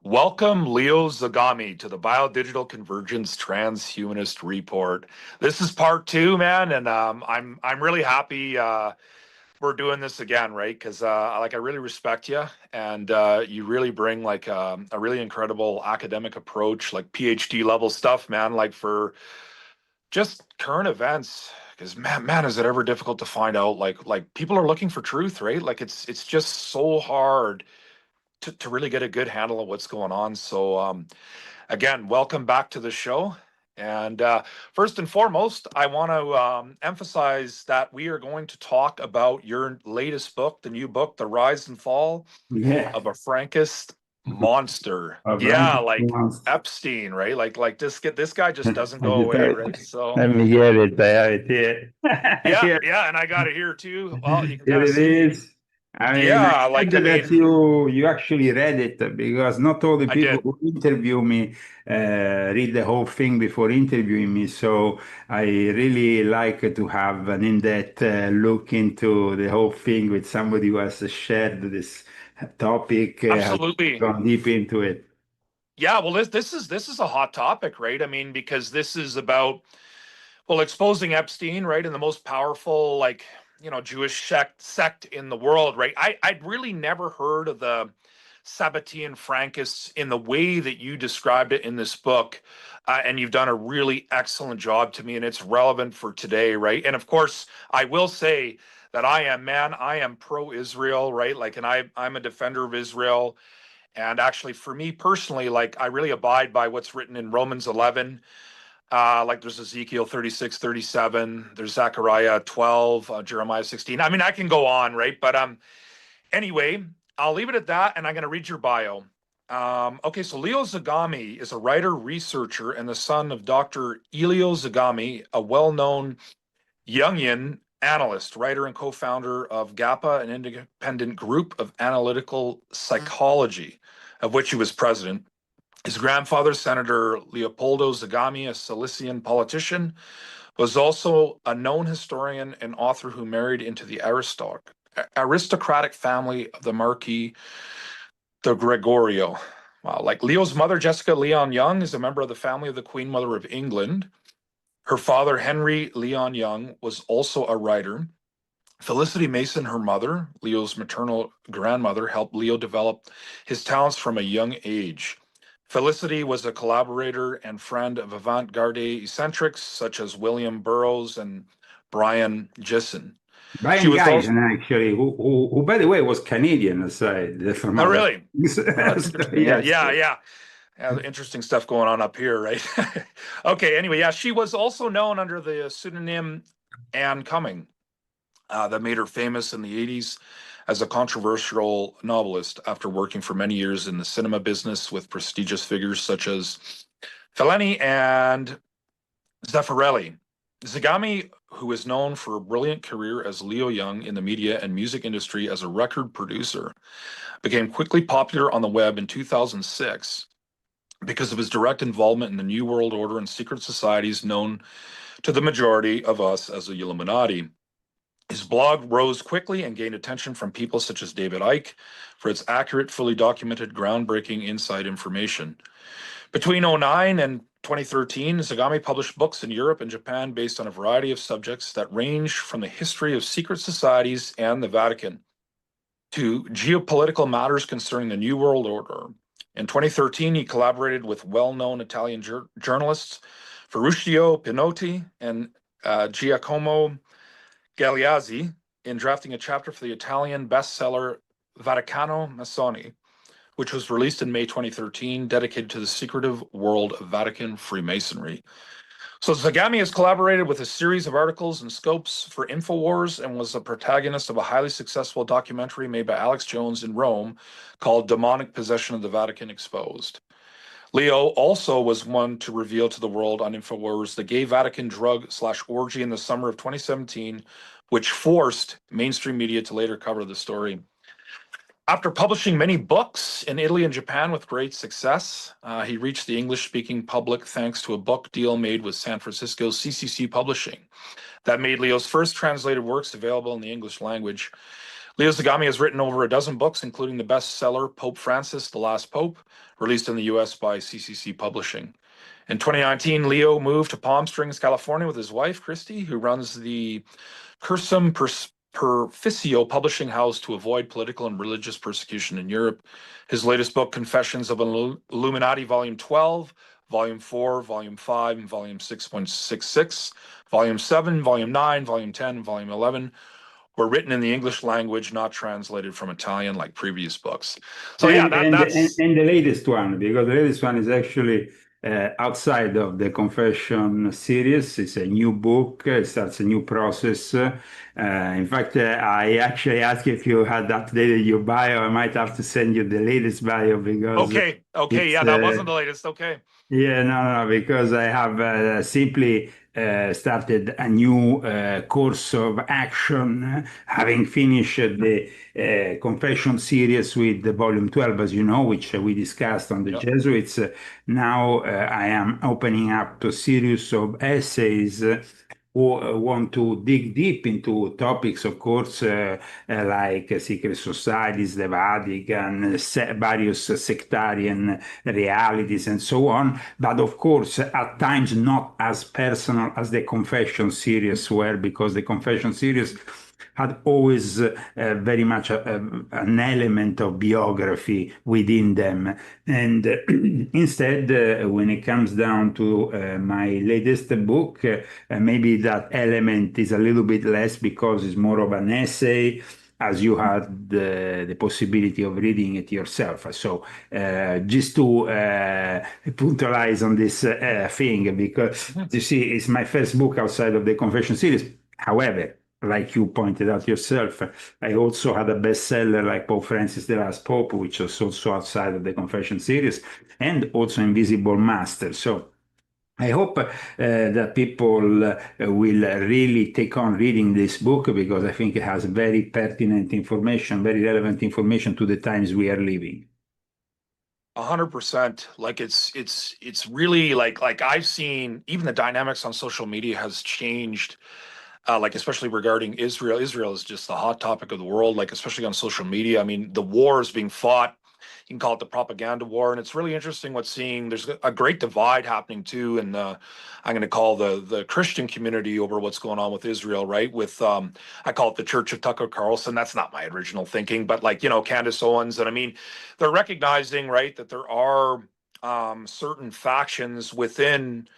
Welcome, Leo Zagami, to the Biodigital Convergence Transhumanist Report. This is part two, man, and I'm really happy we're doing this again, right? Because I really respect you, and you really bring like a really incredible academic approach, like PhD level stuff, man. Like for just current events, because man, is it ever difficult to find out? Like people are looking for truth, right? Like it's just so hard to really get a good handle on what's going on. So again, welcome back to the show. And first and foremost, I want to emphasize that we are going to talk about your latest book, the new book, The Rise and Fall Yeah, of a Frankist Monster. a Yeah, blanket like monster. Epstein, right? Like this guy just doesn't I go just away, have right? So Let me get it. I have it here. yeah, Here, yeah, and I got it here too. Well, you can here kind of it see. is. I mean, Yeah, I'm like I glad that mean, you actually read it because not all the I people did. who interview me read the whole thing before interviewing me. So I really like to have an in-depth look into the whole thing with somebody who has shared this topic, has Absolutely. gone deep into it. Yeah, well, this is a hot topic, right? I mean, because this is about exposing Epstein, right, and the most powerful, like Jewish sect in the world, right? I'd really never heard of the Sabbatean Frankists in the way that you described it in this book, and you've done a really excellent job to me, and it's relevant for today, right? And of course, I will say that I am pro-Israel, right? Like, and I'm a defender of Israel. And actually, for me personally, like I really abide by what's written in Romans 11. Like there's Ezekiel 36, 37, there's Zechariah 12, Jeremiah 16. I mean, I can go on, right? But anyway, I'll leave it at that, and I'm going to read your bio. Okay, so Leo Zagami is a writer, researcher, and the son of Dr. Elio Zagami, a well-known Jungian analyst, writer, and co-founder of GAPA, an independent group of analytical psychology, of which he was president. His grandfather, Senator Leopoldo Zagami, a Cilician politician, was also a known historian and author who married into the aristocratic family of the Marquis de Gregorio. Wow, like Leo's mother, Jessica Leon Young, is a member of the family of the Queen Mother of England. Her father, Henry Leon Young, was also a writer. Felicity Mason, her mother, Leo's maternal grandmother, helped Leo develop his talents from a young age. Felicity was a collaborator and friend of avant-garde eccentrics such as William Burroughs and Brian Gysin. She Brian was also, Geisen, actually, who, by the way, was Canadian aside from oh other really? things. Oh, that's So, interesting. Yeah, yes. yeah, yeah. Yeah, interesting stuff going on up here, right? Okay, anyway, yeah, she was also known under the pseudonym Anne Cumming, that made her famous in the 80s as a controversial novelist after working for many years in the cinema business with prestigious figures such as Fellini and Zeffirelli. Zagami, who is known for a brilliant career as Leo Young in the media and music industry as a record producer, became quickly popular on the web in 2006 because of his direct involvement in the New World Order and secret societies known to the majority of us as the Illuminati. His blog rose quickly and gained attention from people such as David Icke for its accurate, fully documented, groundbreaking inside information. Between '09 and 2013, Zagami published books in Europe and Japan based on a variety of subjects that range from the history of secret societies and the Vatican to geopolitical matters concerning the New World Order. In 2013, he collaborated with well-known Italian journalists Ferruccio Pinotti and Giacomo Galeazzi in drafting a chapter for the Italian bestseller Vaticano Massoni, which was released in May 2013, dedicated to the secretive world of Vatican Freemasonry. So Zagami has collaborated with a series of articles and scopes for InfoWars and was the protagonist of a highly successful documentary made by Alex Jones in Rome called Demonic Possession of the Vatican Exposed. Leo also was one to reveal to the world on InfoWars the gay Vatican drug/orgy in the summer of 2017, which forced mainstream media to later cover the story. After publishing many books in Italy and Japan with great success, he reached the English-speaking public thanks to a book deal made with San Francisco's CCC Publishing that made Leo's first translated works available in the English language. Leo Zagami has written over a dozen books, including the bestseller Pope Francis, The Last Pope, released in the US by CCC Publishing. In 2019, Leo moved to Palm Springs, California with his wife, Christy, who runs the Cursum Perficio publishing house to avoid political and religious persecution in Europe. His latest book, Confessions of an Illuminati, Volume 12, Volume 4, Volume 5, and Volume 6.66, Volume 7, Volume 9, Volume 10, and Volume 11 were written in the English language, not translated from Italian like previous books. So yeah, that's And the latest one, because the latest one is actually outside of the Confession series. It's a new book. It starts a new process. In fact, I actually asked if you had updated your bio. I might have to send you the latest bio because okay. Okay, it's yeah, that wasn't the latest. Okay. yeah, no, because I have simply started a new course of action, having finished the Confession series with the Volume 12, as you know, which we discussed on the Yep. Jesuits. Now I am opening up a series of essays who want to dig deep into topics, of course, like secret societies, the Vatican, various sectarian realities, and so on. But of course, at times not as personal as the Confession series were, because the Confession series had always very much an element of biography within them. And instead, when it comes down to my latest book, maybe that element is a little bit less because it's more of an essay, as you had the possibility of reading it yourself. So just to puntualize on this thing, because you see, it's my first book outside of the Confession series. However, like you pointed out yourself, I also had a bestseller like Pope Francis, The Last Pope, which was also outside of the Confession series, and also Invisible Master. So I hope that people will really take on reading this book, because I think it has very pertinent information, very relevant information to the times we are living. 100%. Like it's really like I've seen even the dynamics on social media has changed. Like especially regarding Israel. Israel is just the hot topic of the world, like especially on social media. I mean, the war is being fought. You can call it the propaganda war, and it's really interesting what's seeing. There's a great divide happening too, and I'm going to call the Christian community over what's going on with Israel, right? With I call it the Church of Tucker Carlson. That's not my original thinking, but like Candace Owens, and I mean, they're recognizing right that there are certain factions within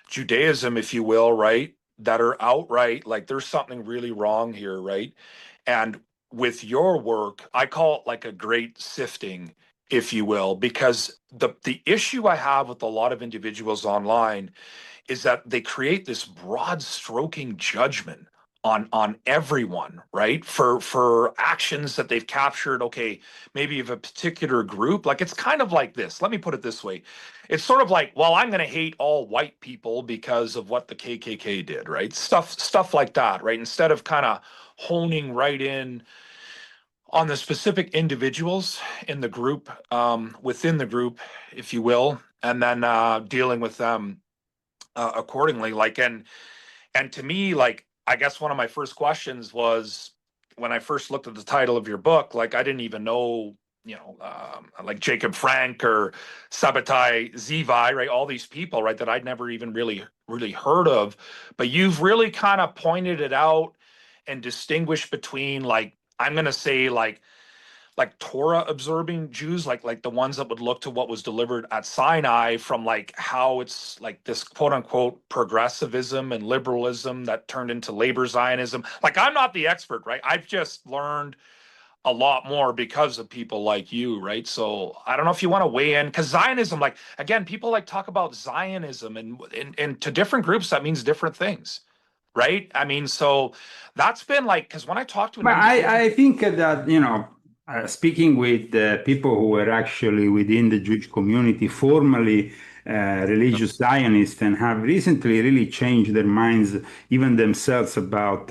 Judaism, if you will, right, that are outright like there's something really wrong here, right? And with your work, I call it like a great sifting, if you will, because the issue I have with a lot of individuals online is that they create this broad stroking judgment on everyone, right, for actions that they've captured. Okay, maybe of a particular group. Like it's kind of like this, let me put it this way. It's sort of like, well, I'm going to hate all white people because of what the KKK did, right? Stuff like that, right? Instead of kind of honing right in on the specific individuals in the group, within the group, if you will, and then dealing with them accordingly. Like, and to me, like, I guess one of my first questions was when I first looked at the title of your book, like, I didn't even know, like Jacob Frank or Sabbatai Zivi, right? All these people, right, that I'd never even really heard of. But you've really kind of pointed it out and distinguished between, like, I'm going to say, like Torah observing Jews, like the ones that would look to what was delivered at Sinai, from like how it's like this quote unquote progressivism and liberalism that turned into labor Zionism. Like I'm not the expert, right? I've just learned a lot more because of people like you, right? So I don't know if you want to weigh in, because Zionism, like again, people like talk about Zionism, and to different groups that means different things, right? I mean, so that's been like, because when I talk to an But individual, I think that, speaking with people who were actually within the Jewish community formally, religious Zionists, and have recently really changed their minds, even themselves, about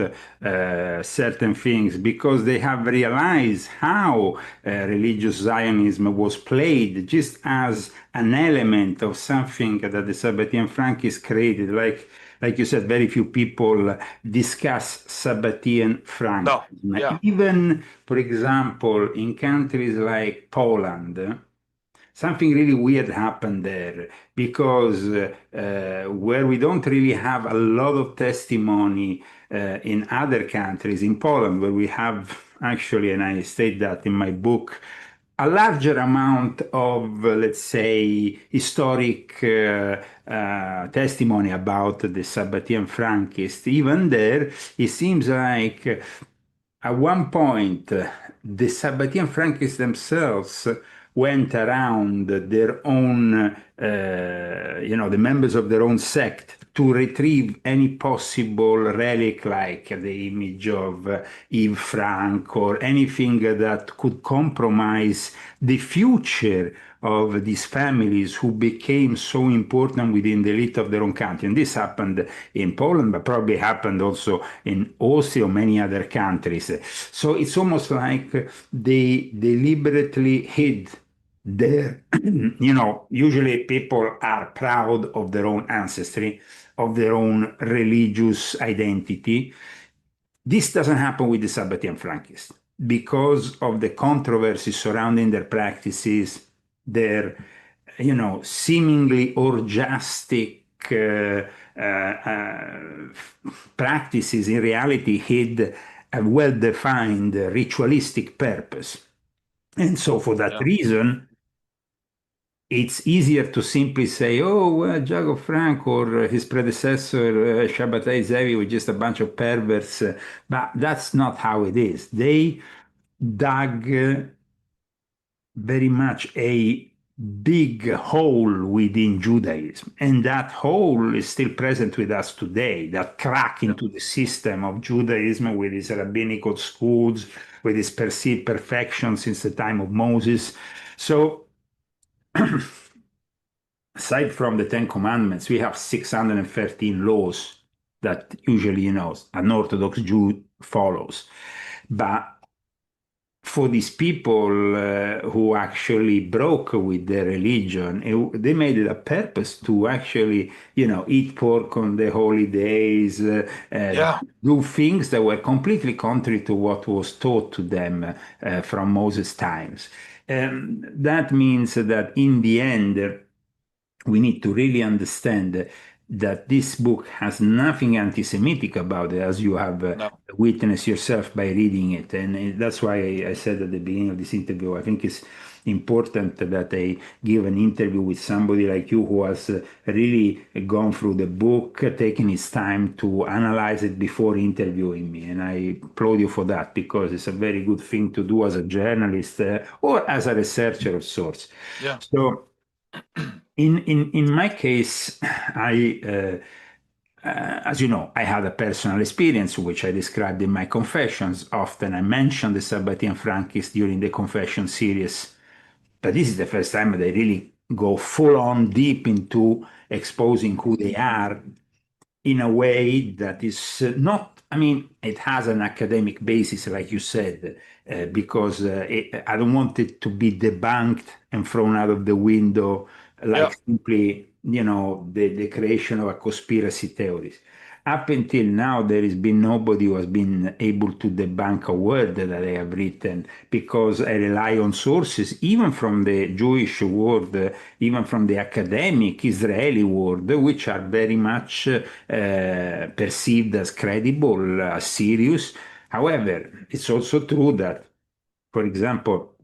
certain things, because they have realized how religious Zionism was played just as an element of something that the Sabbatean Frankists created. Like you said, very few people discuss Sabbatean No. Frankism. Yeah. Even, for example, in countries like Poland, something really weird happened there because where we don't really have a lot of testimony in other countries, in Poland, where we have actually, and I state that in my book, a larger amount of, let's say, historic testimony about the Sabbatean Frankists. Even there, it seems like at one point, the Sabbatean Frankists themselves went around their own, the members of their own sect to retrieve any possible relic like the image of Eve Frank or anything that could compromise the future of these families who became so important within the elite of their own country. And this happened in Poland, but probably happened also in Austria or many other countries. So it's almost like they deliberately hid their, usually people are proud of their own ancestry, of their own religious identity. This doesn't happen with the Sabbatean Frankists because of the controversy surrounding their practices, their, seemingly orgiastic practices in reality hid a well-defined ritualistic purpose. And so for that Yeah. reason, it's easier to simply say, oh, well, Jacob Frank or his predecessor, Shabbatai Zevi, were just a bunch of perverts. But that's not how it is. They dug very much a big hole within Judaism. And that hole is still present with us today, that crack Yeah. into the system of Judaism with its rabbinical schools, with its perceived perfection since the time of Moses. So, aside from the Ten Commandments, we have 613 laws that usually, an Orthodox Jew follows. But for these people who actually broke with their religion, they made it a purpose to actually, eat pork on the holy days, Yeah. do things that were completely contrary to what was taught to them from Moses' times. That means that in the end, we need to really understand that this book has nothing anti-Semitic about it, as you have No. witnessed yourself by reading it. And that's why I said at the beginning of this interview, I think it's important that I give an interview with somebody like you who has really gone through the book, taken his time to analyze it before interviewing me. And I applaud you for that because it's a very good thing to do as a journalist or as a researcher of sorts. Yeah. So, in my case, as you know, I had a personal experience which I described in my confessions. Often I mention the Sabbatean Frankists during the confession series, but this is the first time that I really go full on deep into exposing who they are in a way that is not, I mean, it has an academic basis, like you said, because I don't want it to be debunked and thrown out of the window Yeah. like simply, the creation of a conspiracy theories. Up until now, there has been nobody who has been able to debunk a word that I have written because I rely on sources, even from the Jewish world, even from the academic Israeli world, which are very much perceived as credible, as serious. However, it's also true that, for example,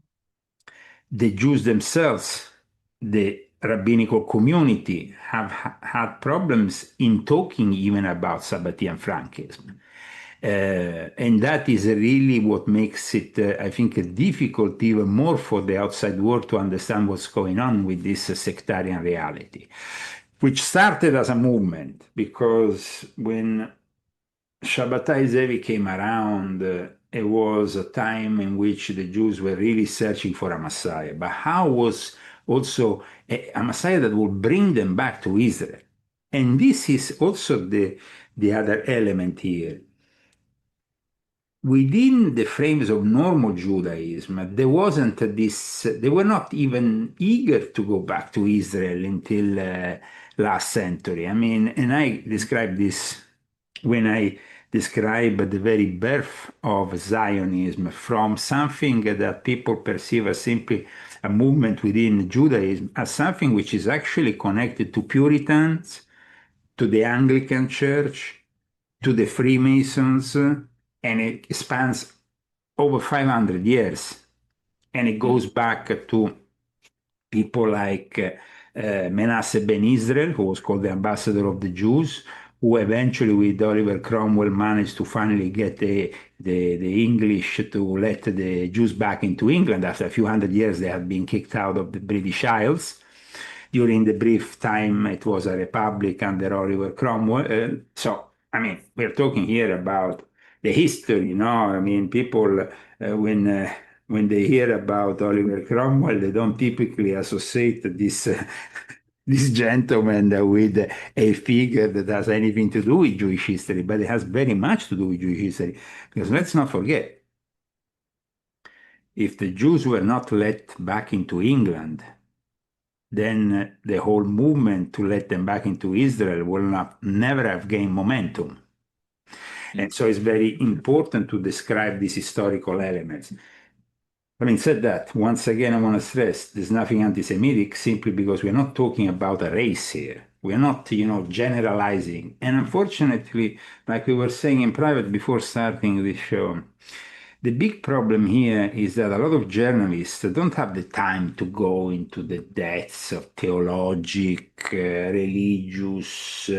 the Jews themselves, the rabbinical community, have had problems in talking even about Sabbatean Frankism. And that is really what makes it, I think, difficult even more for the outside world to understand what's going on with this sectarian reality, which started as a movement because when Shabbatai Zevi came around, it was a time in which the Jews were really searching for a Messiah. But how was also a Messiah that will bring them back to Israel. And this is also the other element here. Within the frames of normal Judaism, there wasn't this, they were not even eager to go back to Israel until last century. I mean, and I describe this when I describe the very birth of Zionism from something that people perceive as simply a movement within Judaism as something which is actually connected to Puritans, to the Anglican Church, to the Freemasons, and it spans over 500 years. And it goes back to people like Manasseh ben Israel, who was called the ambassador of the Jews, who eventually, with Oliver Cromwell, managed to finally get the English to let the Jews back into England. After a few hundred years, they had been kicked out of the British Isles. During the brief time, it was a republic under Oliver Cromwell. So, I mean, we're talking here about the history, you know. I mean, people, when they hear about Oliver Cromwell, they don't typically associate this this gentleman with a figure that has anything to do with Jewish history, but it has very much to do with Jewish history. Because let's not forget, if the Jews were not let back into England, then the whole movement to let them back into Israel will never have gained momentum. And so it's very important to describe these historical elements. Having said that, once again, I want to stress there's nothing anti-Semitic simply because we're not talking about a race here. We're not, generalizing. And unfortunately, like we were saying in private before starting this show, the big problem here is that a lot of journalists don't have the time to go into the depths of theologic, religious,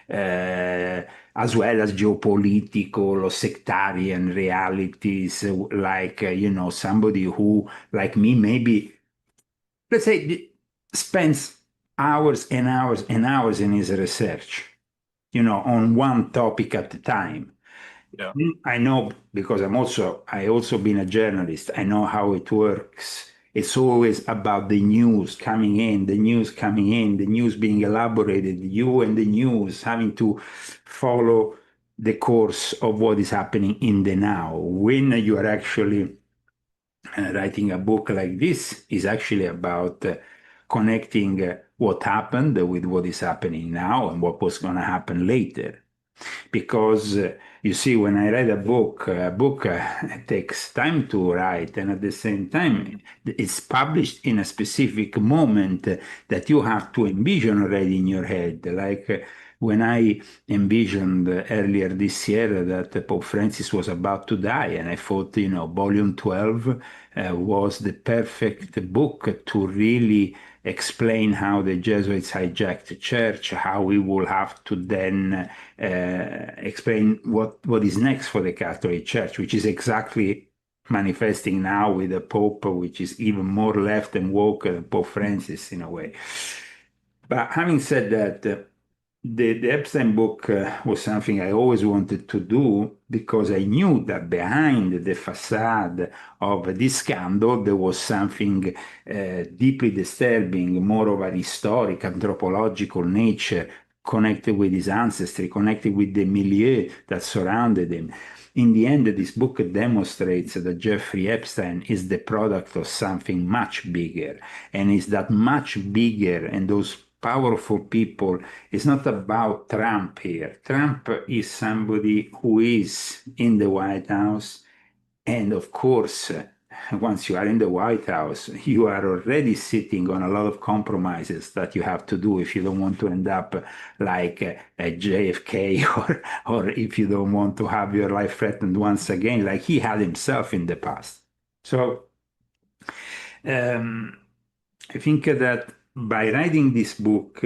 as well as geopolitical or sectarian realities, like, somebody who, like me, maybe, let's say, spends hours and hours and hours in his research, on one topic at a time. Yeah. I know because I also been a journalist. I know how it works. It's always about the news coming in, the news coming in, the news being elaborated, you and the news having to follow the course of what is happening in the now. When you are actually writing a book like this, is actually about connecting what happened with what is happening now and what was going to happen later. Because you see, when I read a book takes time to write, and at the same time, it's published in a specific moment that you have to envision already in your head. Like when I envisioned earlier this year that Pope Francis was about to die, and I thought, Volume 12 was the perfect book to really explain how the Jesuits hijacked the church, how we will have to then explain what is next for the Catholic Church, which is exactly manifesting now with a Pope which is even more left and woke than Pope Francis in a way. But having said that, the Epstein book was something I always wanted to do because I knew that behind the facade of this scandal, there was something deeply disturbing, more of an historic, anthropological nature, connected with his ancestry, connected with the milieu that surrounded him. In the end, this book demonstrates that Jeffrey Epstein is the product of something much bigger, and is that much bigger and those powerful people. It's not about Trump here. Trump is somebody who is in the White House. And of course, once you are in the White House, you are already sitting on a lot of compromises that you have to do if you don't want to end up like a JFK or if you don't want to have your life threatened once again, like he had himself in the past. So I think that by writing this book,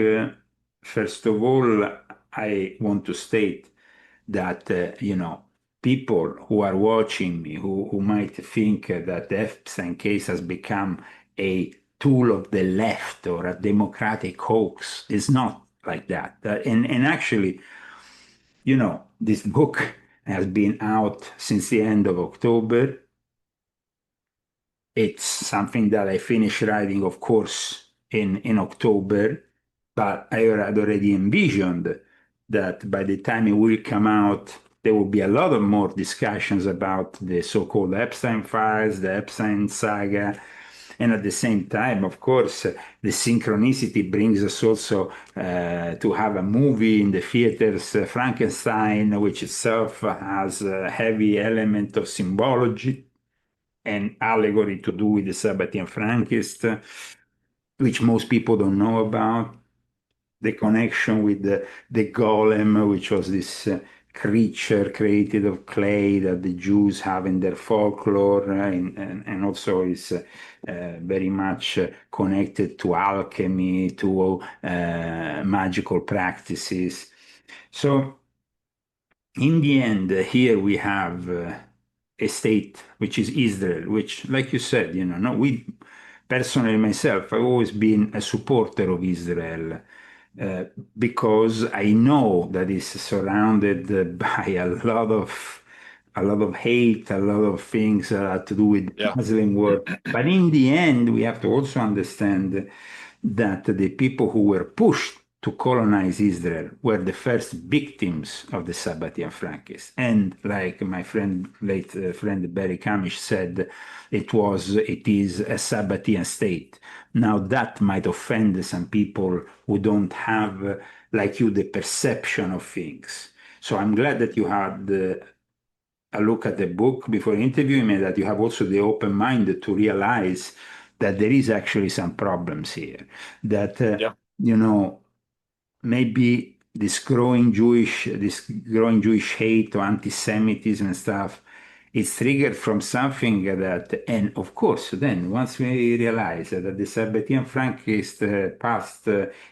first of all, I want to state that, people who are watching me, who might think that the Epstein case has become a tool of the left or a democratic hoax, is not like that. And actually, this book has been out since the end of October. It's something that I finished writing, of course, in October, but I had already envisioned that by the time it will come out, there will be a lot of more discussions about the so-called Epstein files, the Epstein saga. And at the same time, of course, the synchronicity brings us also to have a movie in the theaters, Frankenstein, which itself has a heavy element of symbology and allegory to do with the Sabbatean Frankist, which most people don't know about. The connection with the golem, which was this creature created of clay that the Jews have in their folklore, and also is very much connected to alchemy, to magical practices. So in the end, here we have a state which is Israel, which, like you said, no, we personally myself, I've always been a supporter of Israel uh, because I know that it's surrounded by a lot of hate, a lot of things to do with Yeah. Muslim world. But in the end, we have to also understand that the people who were pushed to colonize Israel were the first victims of the Sabbatean Frankists. And like my friend, late friend Barry Kamish said, it is a Sabbatean state. Now that might offend some people who don't have, like you, the perception of things. So I'm glad that you had a look at the book before interviewing me, that you have also the open mind to realize that there is actually some problems here. That Yeah. you know maybe this growing Jewish hate or anti-Semitism and stuff, it's triggered from something that, and of course, then once we realize that the Sabbatean Frankist past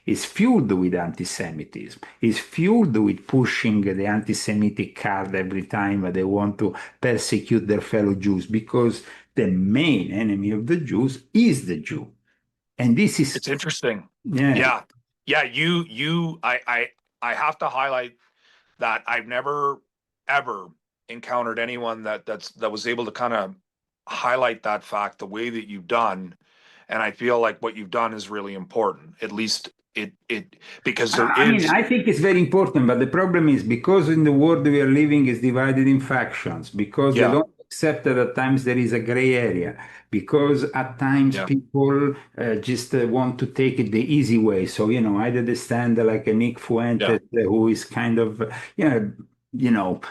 is fueled with anti-Semitism, is fueled with pushing the anti-Semitic card every time they want to persecute their fellow Jews, because the main enemy of the Jews is the Jew. And this is, It's interesting. yeah. Yeah. Yeah. I have to highlight that I've never ever encountered anyone that was able to kind of highlight that fact the way that you've done. And I feel like what you've done is really important. At least it because there I mean, is. I think it's very important, but the problem is because in the world we are living is divided in factions, because they Yeah. don't accept that at times there is a gray area, because at times Yeah. people just want to take it the easy way. So, either they stand like a Nick Yeah. Fuentes, who is kind of, you know,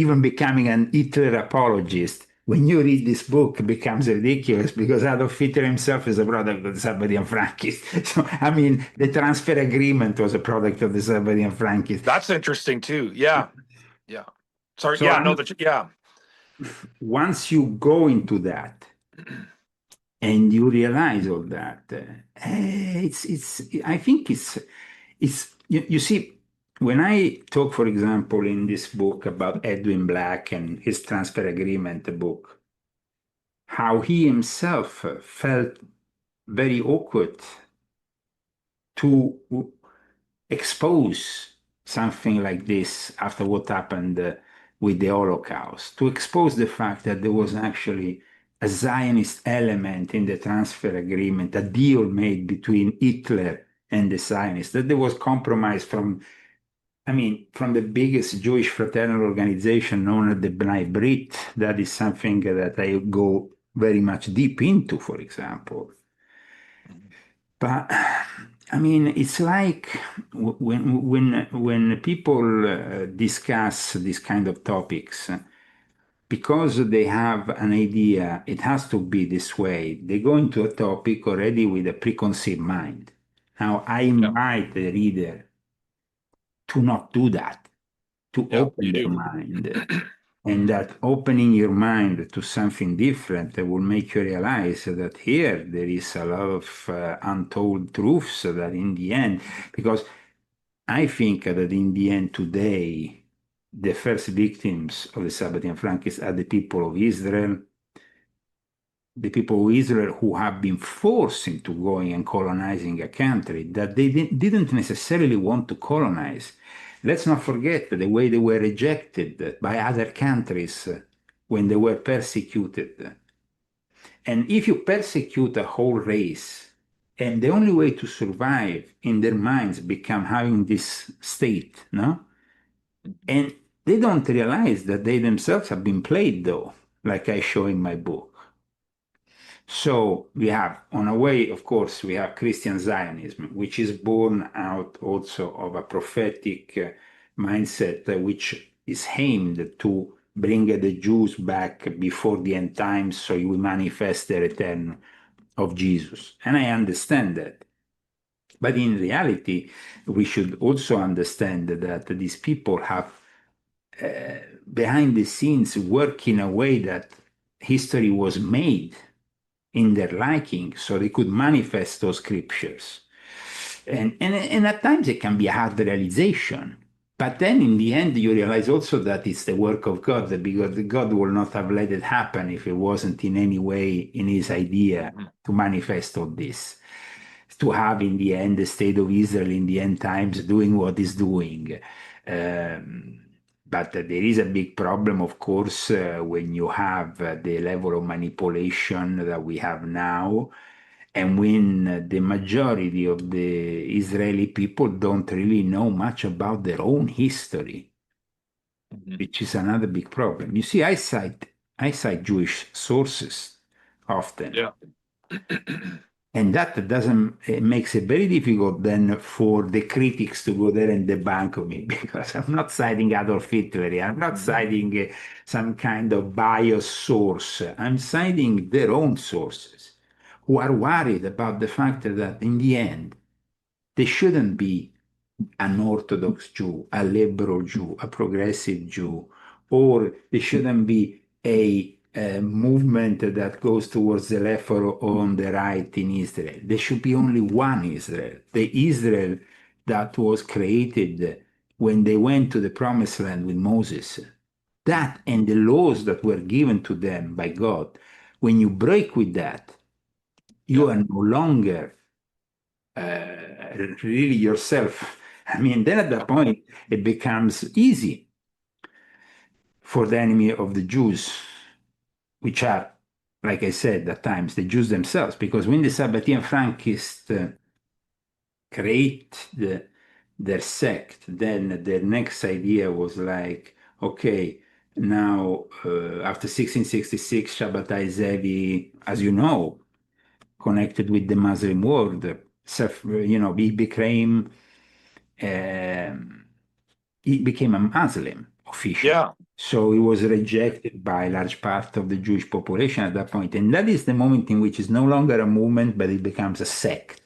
even becoming an Hitler apologist. When you read this book, it becomes ridiculous because Adolf Hitler himself is a product of the Sabbatean Frankists. So, I mean, the transfer agreement was a product of the Sabbatean Frankists. That's interesting too. Yeah. Yeah. Sorry. So, Yeah. No. Yeah. once you go into that and you realize all that, I think you see, when I talk, for example, in this book about Edwin Black and his transfer agreement book, how he himself felt very awkward to expose something like this after what happened with the Holocaust, to expose the fact that there was actually a Zionist element in the transfer agreement, a deal made between Hitler and the Zionists, that there was compromise from the biggest Jewish fraternal organization known as the B'nai Brit. That is something that I go very much deep into, for example. But I mean, it's like when people discuss these kind of topics, because they have an idea, it has to be this way. They go into a topic already with a preconceived mind. Now, I Yeah. invite the reader to not do that, to Yeah. open You their do. mind. And that opening your mind to something different will make you realize that here there is a lot of untold truths that in the end, because I think that in the end today, the first victims of the Sabbatean Frankists are the people of Israel who have been forced into going and colonizing a country that they didn't necessarily want to colonize. Let's not forget the way they were rejected by other countries when they were persecuted. And if you persecute a whole race And the only way to survive in their minds become having this state, no? And they don't realize that they themselves have been played, though, like I show in my book. So we have, on a way, of course, we have Christian Zionism, which is born out also of a prophetic mindset which is aimed to bring the Jews back before the end times so we manifest the return of Jesus. And I understand that. But in reality, we should also understand that these people have behind the scenes work in a way that history was made in their liking so they could manifest those scriptures. And at times it can be a hard realization. But then in the end, you realize also that it's the work of God, because God will not have let it happen if it wasn't in any way in his idea to manifest all this. To have in the end the state of Israel in the end times doing what it's doing. Um, but there is a big problem, of course, when you have the level of manipulation that we have now, and when the majority of the Israeli people don't really know much about their own history, which is another big problem. You see, I cite Jewish sources often. Yeah. And that doesn't, it makes it very difficult then for the critics to go there and debunk me because I'm not citing Adolf Hitler. I'm not citing some kind of biased source. I'm citing their own sources who are worried about the fact that in the end, they shouldn't be an Orthodox Jew, a liberal Jew, a progressive Jew, or there shouldn't be a movement that goes towards the left or on the right in Israel. There should be only one Israel, the Israel that was created when they went to the Promised Land with Moses. That and the laws that were given to them by God, when you break with that, you Yeah. are no longer really yourself. I mean, then at that point, it becomes easy for the enemy of the Jews, which are, like I said, at times the Jews themselves, because when the Sabbatean Frankists create their sect, then their next idea was like, okay, now after 1666, Shabbatai Zevi, as you know, connected with the Muslim world, he um, became a Muslim officially. Yeah. So he was rejected by a large part of the Jewish population at that point. And that is the moment in which it's no longer a movement, but it becomes a sect,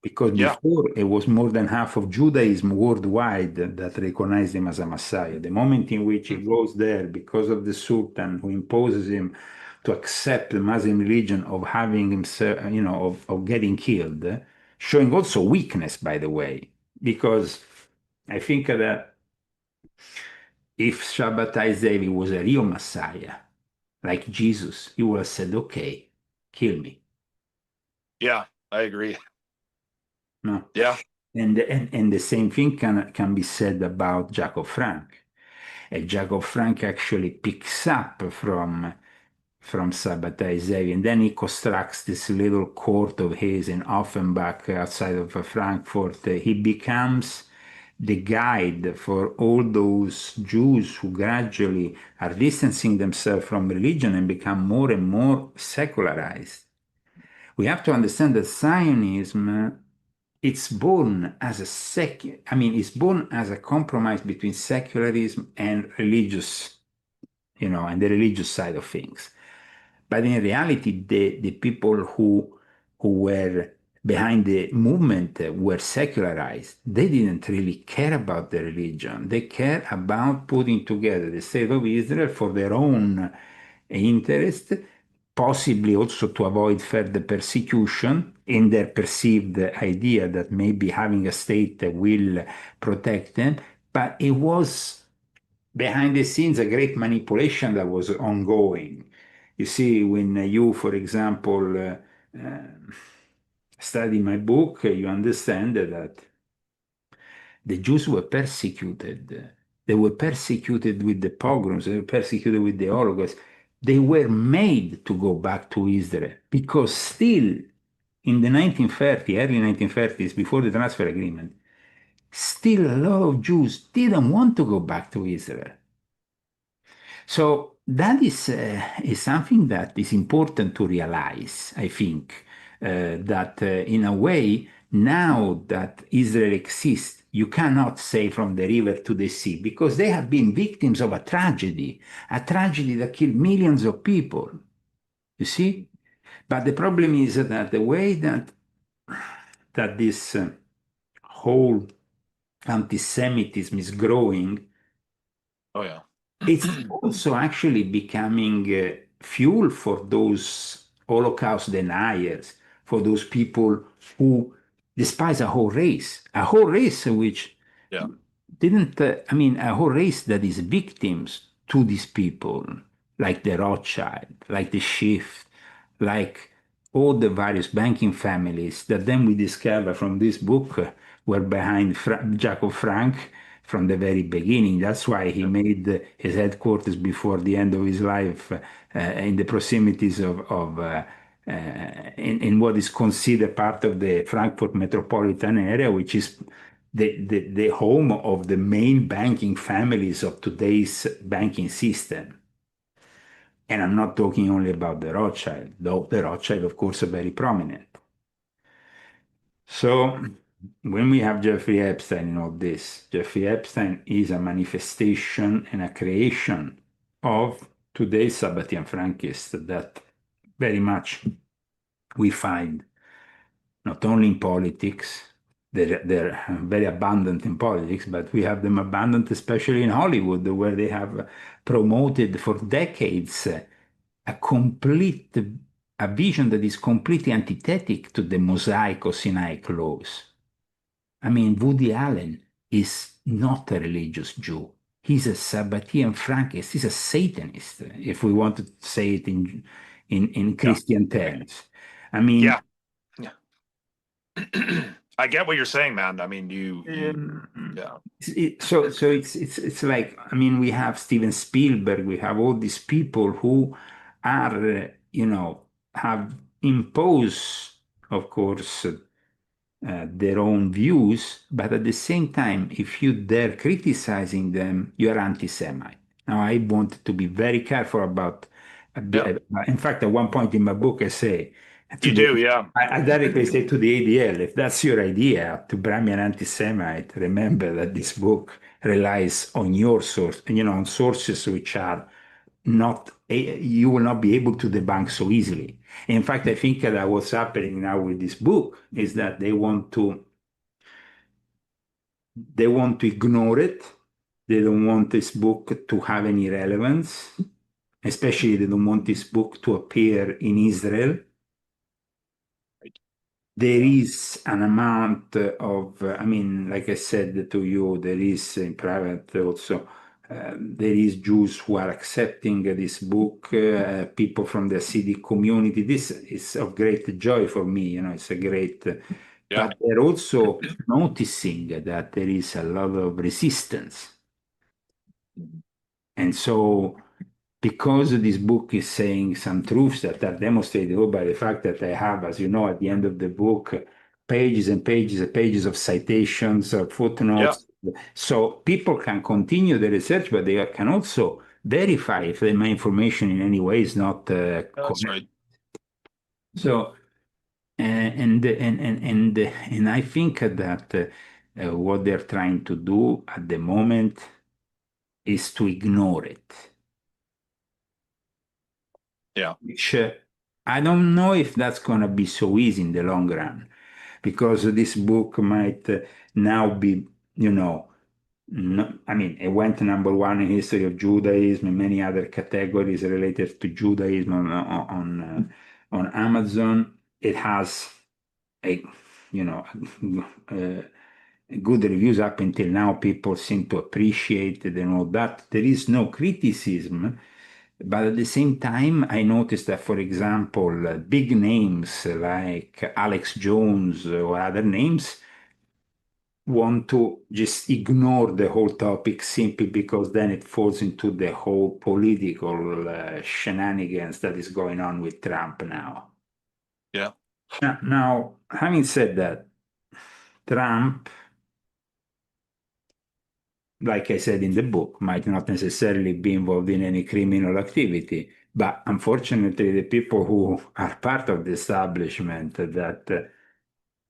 because Yeah. before it was more than half of Judaism worldwide that recognized him as a Messiah. The moment in which he goes there because of the Sultan who imposes him to accept the Muslim religion of having himself, of getting killed, showing also weakness, by the way, because I think that if Shabbatai Zevi was a real Messiah, like Jesus, he would have said, okay, kill me. Yeah. I agree. No. Yeah. And the same thing can be said about Jacob Frank. Jacob Frank actually picks up from Sabbatai Zevi, and then he constructs this little court of his in Offenbach outside of Frankfurt. He becomes the guide for all those Jews who gradually are distancing themselves from religion and become more and more secularized. We have to understand that Zionism, it's born as it's born as a compromise between secularism and religious, and the religious side of things. But in reality, the people who were behind the movement were secularized. They didn't really care about the religion. They cared about putting together the state of Israel for their own interest, possibly also to avoid further persecution in their perceived idea that maybe having a state will protect them. But it was behind the scenes a great manipulation that was ongoing. You see, when you, for example, study my book, you understand that the Jews were persecuted. They were persecuted with the pogroms, they were persecuted with the Holocaust. They were made to go back to Israel because still in the 1930s, early 1930s, before the transfer agreement, still a lot of Jews didn't want to go back to Israel. So that is something that is important to realize, I think, that in a way, now that Israel exists, you cannot say from the river to the sea because they have been victims of a tragedy that killed millions of people. You see? But the problem is that the way that this whole anti-Semitism is growing, Oh yeah. it's also actually becoming fuel for those Holocaust deniers, for those people who despise a whole race which Yeah. didn't, I mean, a whole race that is victims to these people, like the Rothschild, like the Schiff, like all the various banking families that then we discover from this book were behind Jacob Frank from the very beginning. That's why he Yeah. made his headquarters before the end of his life in the proximities in what is considered part of the Frankfurt metropolitan area, which is the home of the main banking families of today's banking system. And I'm not talking only about the Rothschild, though the Rothschild, of course, are very prominent. So when we have Jeffrey Epstein in all this, Jeffrey Epstein is a manifestation and a creation of today's Sabbatian Frankists that very much we find not only in politics, they're very abundant in politics, but we have them abundant especially in Hollywood, where they have promoted for decades a complete a vision that is completely antithetic to the Mosaico-Sinaic laws. I mean, Woody Allen is not a religious Jew. He's a Sabbatean Frankist. He's a Satanist, if we want to say it in Yeah. Christian terms. I mean, Yeah. Yeah. I get what you're saying, man. I mean, yeah. so it's like, I mean, we have Steven Spielberg, we have all these people who are have imposed, of course, their own views, but at the same time, if you dare criticizing them, you are anti-Semite. Now, I want to be very careful about. Yeah. In fact, at one point in my book, I say to You the do, yeah. I directly say to the ADL, if that's your idea to brand me an anti-Semite, remember that this book relies on your source, on sources which are not, you will not be able to debunk so easily. In fact, I think that what's happening now with this book is that they want to ignore it. They don't want this book to have any relevance, especially they don't want this book to appear in Israel. Right. There Yeah. is an amount of, I mean, like I said to you, there is in private also, there is Jews who are accepting this book, people from the Hasidic community. This is of great joy for me, it's a great, Yeah. but they're also noticing that there is a lot of resistance. Mhm. And so, because this book is saying some truths that are demonstrated by the fact that I have, as you know, at the end of the book, pages and pages and pages of citations or Yeah. footnotes. So people can continue the research, but they can also verify if my information in any way is not That's correct. right. So, and I think that what they're trying to do at the moment is to ignore it. Yeah. Which I don't know if that's going to be so easy in the long run, because this book might now be, no, I mean, it went number one in history of Judaism and many other categories related to Judaism on Amazon. It has a, you know, uh, good reviews up until now. People seem to appreciate it and all that. There is no criticism. But at the same time, I noticed that, for example, big names like Alex Jones or other names want to just ignore the whole topic simply because then it falls into the whole political shenanigans that is going on with Trump now. Yeah. Now, having said that, Trump, like I said in the book, might not necessarily be involved in any criminal activity. But unfortunately, the people who are part of the establishment that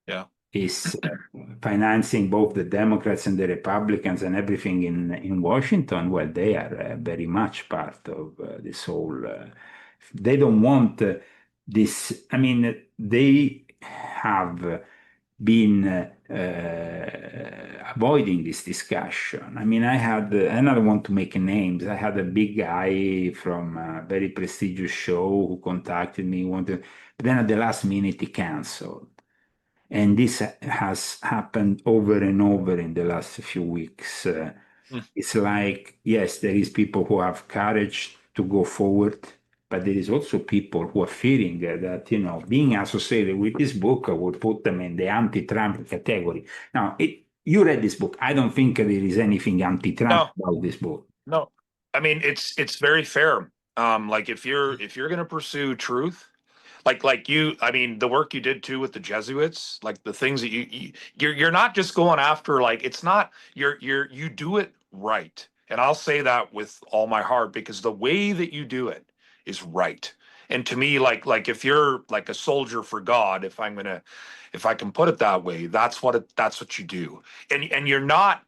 Yeah. is financing both the Democrats and the Republicans and everything in Washington, well, they are very much part of this whole. They don't want this. I mean, they have been avoiding this discussion. I mean, I don't want to make names. I had a big guy from a very prestigious show who contacted me, wanted, but then at the last minute he canceled. And this has happened over and over in the last few weeks. Mm. It's like, yes, there is people who have courage to go forward, but there is also people who are fearing that, being associated with this book would put them in the anti-Trump category. Now, you read this book. I don't think there is anything anti-Trump No, about this book. no. I mean, it's very fair. Like if you're gonna pursue truth, like you, I mean, the work you did too with the Jesuits, like the things that you're not just going after, like it's not you do it right. And I'll say that with all my heart because the way that you do it is right. And to me, like if you're like a soldier for God, if I can put it that way, that's what you do. And you're not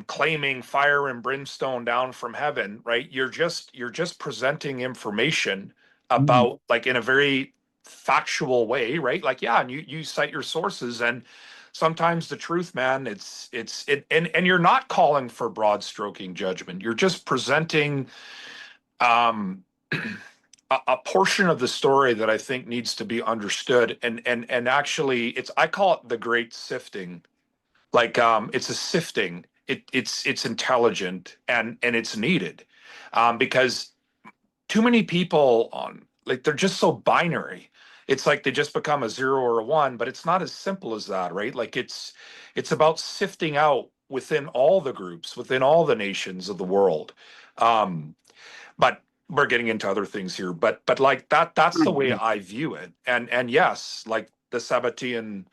claiming fire and brimstone down from heaven, right? You're just presenting information Mm. about like in a very factual way, right? Like yeah, and you cite your sources, and sometimes the truth, man, and you're not calling for broad stroking judgment. You're just presenting um a portion of the story that I think needs to be understood, and actually I call it the great sifting. Like it's a sifting. It's intelligent, and it's needed because too many people on like they're just so binary. It's like they just become a zero or a one, but it's not as simple as that, right? Like it's about sifting out within all the groups, within all the nations of the world. um but we're getting into other things here, but like that's the way I view it. And yes, like the Sabbatean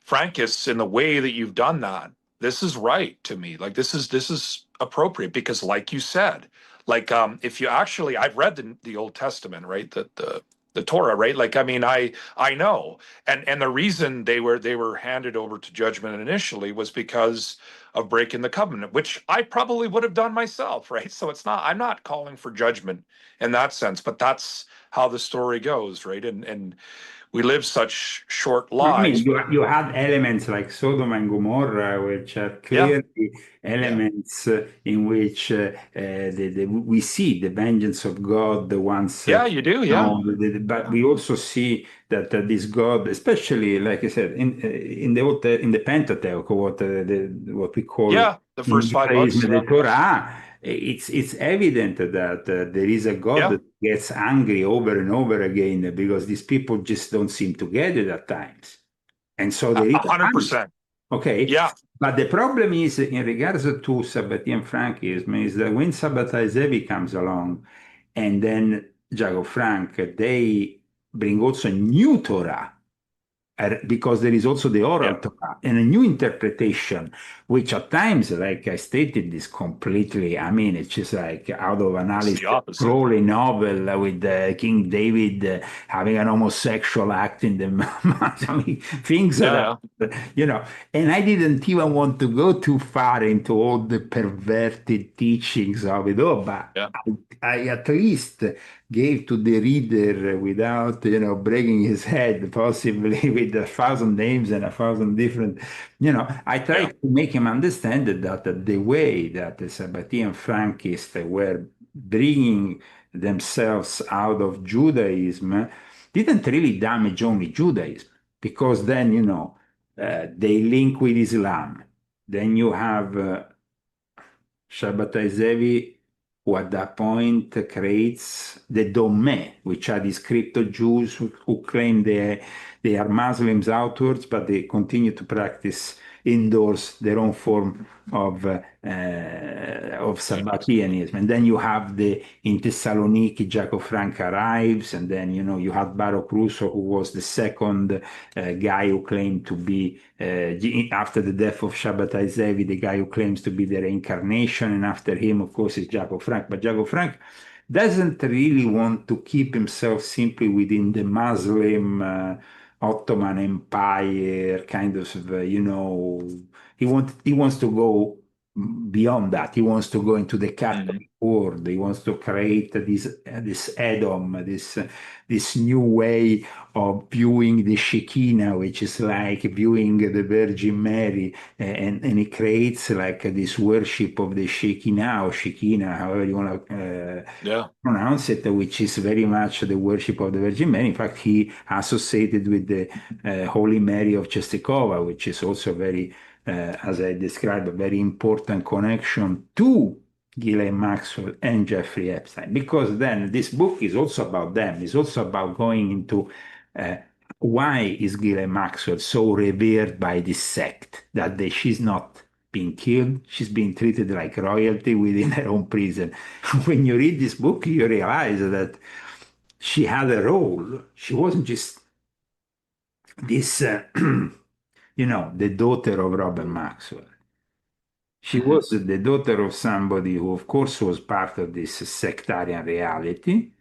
Frankists, in the way that you've done that, this is right to me. Like this is appropriate because, like you said, like if you actually, I've read the Old Testament, right? The Torah, right? Like I mean, I know, and the reason they were handed over to judgment initially was because of breaking the covenant, which I probably would have done myself, right? So I'm not calling for judgment in that sense, but that's how the story goes, right? And we live such short I mean, lives. you had elements like Sodom and Gomorrah, which are Yeah, clearly yeah, elements in which we see the vengeance of God the once. yeah. You do, yeah, No, but yeah, we also see that this God, especially like I said, in the in the Pentateuch, what we call yeah. The in first five books, Judaism yeah, the Torah, it's evident that there is a God yeah, that gets angry over and over again because these people just don't seem to get it at times. And so a there is a a hundred punish. percent, Okay. yeah, But the problem is in regards to Sabbatean Frankism is that when Sabbatai Zevi comes along and then Jago Frank, they bring also a new Torah because there is also the oral yeah. Torah and a new interpretation, which at times, like I stated, is completely, I mean, it's just like out of an It's Alice the opposite. Crowley novel with King David having an homosexual act in the I mean, things that Yeah, are, yeah, you know, and I didn't even want to go too far into all the perverted teachings of it all, but yeah, I at least gave to the reader without, breaking his head, possibly with 1,000 names and 1,000 different, I yeah. tried to make him understand that the way that the Sabbatean Frankists were bringing themselves out of Judaism didn't really damage only Judaism, because then, they link with Islam. Then you have Shabbatai Zevi, who at that point creates the Dommeh, which are these crypto Jews who claim They are Muslims outwards, but they continue to practice indoors their own form of Sabbateanism. And then you have the in Thessaloniki, Jacob Frank arrives, and then you had Baruch Russo, who was the second guy who claimed to be after the death of Shabbatai Zevi, the guy who claims to be the reincarnation, and after him, of course, is Jacob Frank. But Jacob Frank doesn't really want to keep himself simply within the Muslim Ottoman Empire kind of, he wants to go beyond that. He wants to go into the Catholic world. He wants to create this Edom, this new way of viewing the Shekinah, which is like viewing the Virgin Mary, and he creates like this worship of the Shekinah or Shekinah, however you want to pronounce it, which is very much the worship of the Virgin Mary. In fact, he associated with the Holy Mary of Czestochowa, which is also very, as I described, a very important connection to Ghislaine Maxwell and Jeffrey Epstein, because then this book is also about them. It's also about going into why is Ghislaine Maxwell so revered by this sect that she's not being killed, she's being treated like royalty within her own prison. When you read this book, you realize that she had a role. She wasn't just this, the daughter of Robert Maxwell. She was the daughter of somebody who, of course, was part of this sectarian reality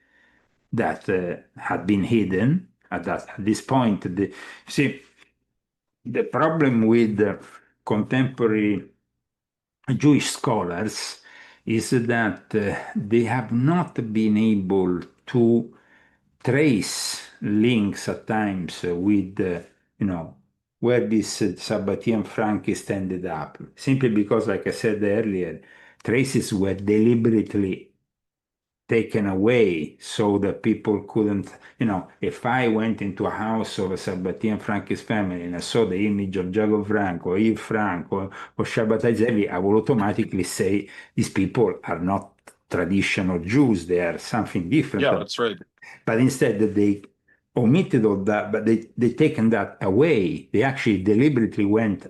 that had been hidden at this point. See, the problem with contemporary Jewish scholars is that they have not been able to trace links at times with, where this Sabbatean Frankist ended up, simply because, like I said earlier, traces were deliberately taken away so that people couldn't, if I went into a house of a Sabbatean Frankist family and I saw the image of Jacob Frank or Yves Frank or Shabbatai Zevi, I would automatically say these people are not traditional Jews, they are something different. Yeah, that's right. But instead they omitted all that, but they taken that away. They actually deliberately went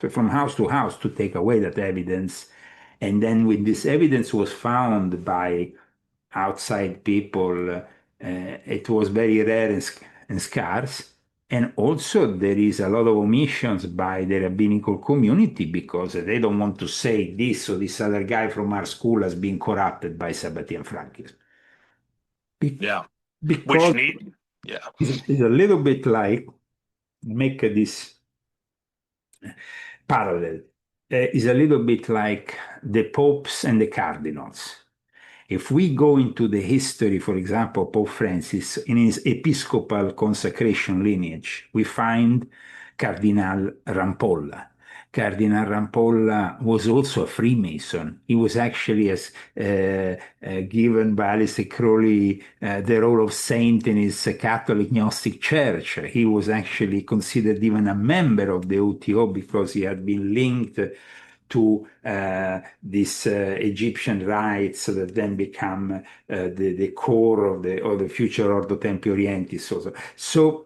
from house to house to take away that evidence. And then when this evidence was found by outside people, it was very rare and scarce. And also there is a lot of omissions by the rabbinical community because they don't want to say this or this other guy from our school has been corrupted by Sabbatean Frankism. Because it's a little bit like, make this parallel, is a little bit like the popes and the cardinals. If we go into the history, for example, Pope Francis, in his episcopal consecration lineage, we find Cardinal Rampolla. Cardinal Rampolla was also a Freemason. He was actually given by Alistair Crowley the role of saint in his Catholic Gnostic Church. He was actually considered even a member of the OTO because he had been linked to these Egyptian rites that then become the core of the future Ordo Templi Orientis.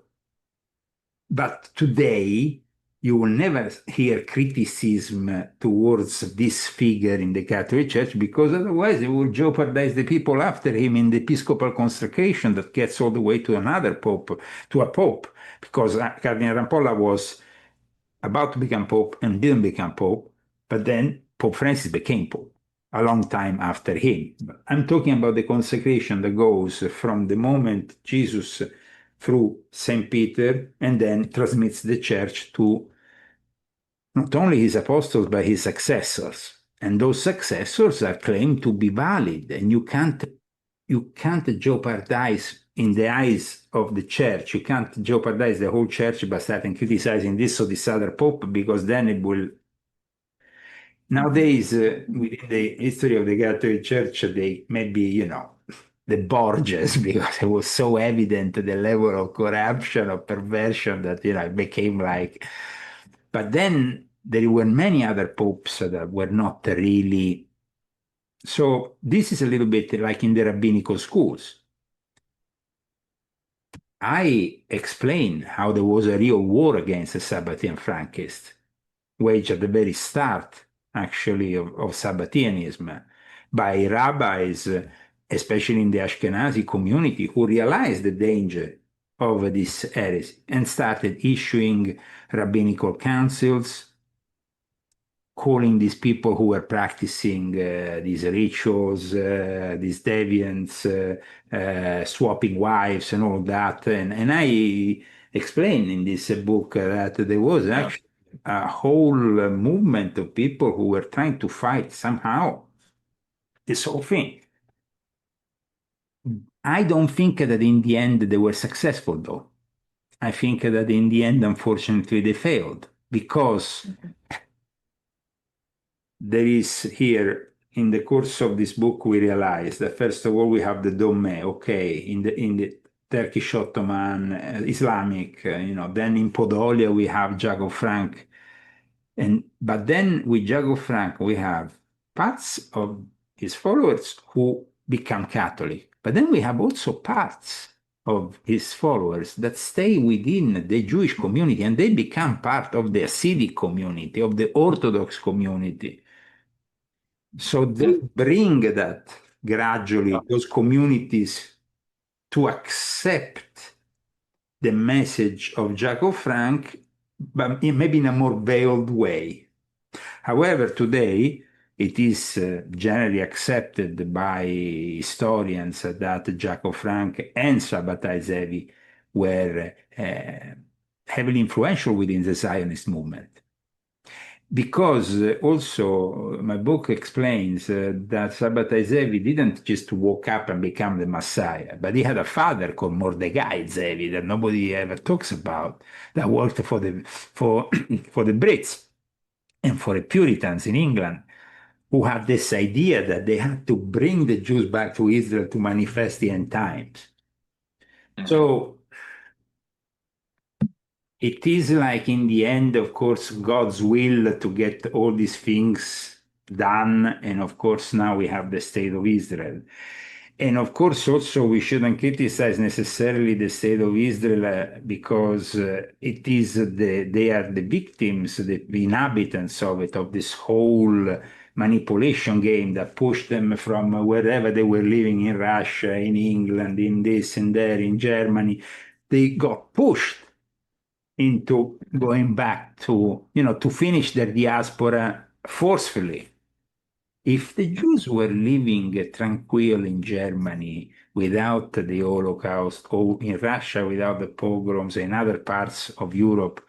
But today, you will never hear criticism towards this figure in the Catholic Church because otherwise it will jeopardize the people after him in the episcopal consecration that gets all the way to another pope, to a pope, because Cardinal Rampolla was about to become pope and didn't become pope, but then Pope Francis became pope a long time after him. I'm talking about the consecration that goes from the moment Jesus through St. Peter and then transmits the church to not only his apostles, but his successors. And those successors are claimed to be valid, and you can't jeopardize in the eyes of the church. You can't jeopardize the whole church by starting criticizing this or this other pope, because then it will. Nowadays, within the history of the Catholic Church, they maybe, the Borgias, because it was so evident the level of corruption or perversion that, it became like. But then there were many other popes that were not really. So this is a little bit like in the rabbinical schools. I explained how there was a real war against the Sabbatean Frankists, waged at the very start, actually, of Sabbateanism by rabbis, especially in the Ashkenazi community, who realized the danger of this heresy and started issuing rabbinical councils, calling these people who were practicing these rituals, these deviants, swapping wives and all that. And I explained in this book that there was Yeah. actually a whole movement of people who were trying to fight somehow this whole thing. I don't think that in the end they were successful, though. I think that in the end, unfortunately, they failed because there is here in the course of this book we realize that first of all we have the Dome, okay, in the Turkish Ottoman, Islamic, then in Podolia we have Jago Frank, and but then with Jago Frank we have parts of his followers who become Catholic, but then we have also parts of his followers that stay within the Jewish community and they become part of the Hasidic community, of the Orthodox community. So they bring that Yeah. gradually, those communities to accept the message of Jacob Frank, but maybe in a more veiled way. However, today it is generally accepted by historians that Jacob Frank and Sabbatai Zevi were heavily influential within the Zionist movement. Because also my book explains that Sabbatai Zevi didn't just wake up and become the Messiah, but he had a father called Mordecai Zevi that nobody ever talks about, that worked for the for for the Brits and for the Puritans in England, who had this idea that they had to bring the Jews back to Israel to manifest the end times. Mhm. So it is like in the end, of course, God's will to get all these things done. And of course, now we have the state of Israel. And of course, also, we shouldn't criticize necessarily the state of Israel because it is they are the victims, the inhabitants of it, of this whole manipulation game that pushed them from wherever they were living in Russia, in England, in this and there, in Germany. They got pushed into going back to, to finish their diaspora forcefully. If the Jews were living tranquil in Germany without the Holocaust, or in Russia without the pogroms, in other parts of Europe,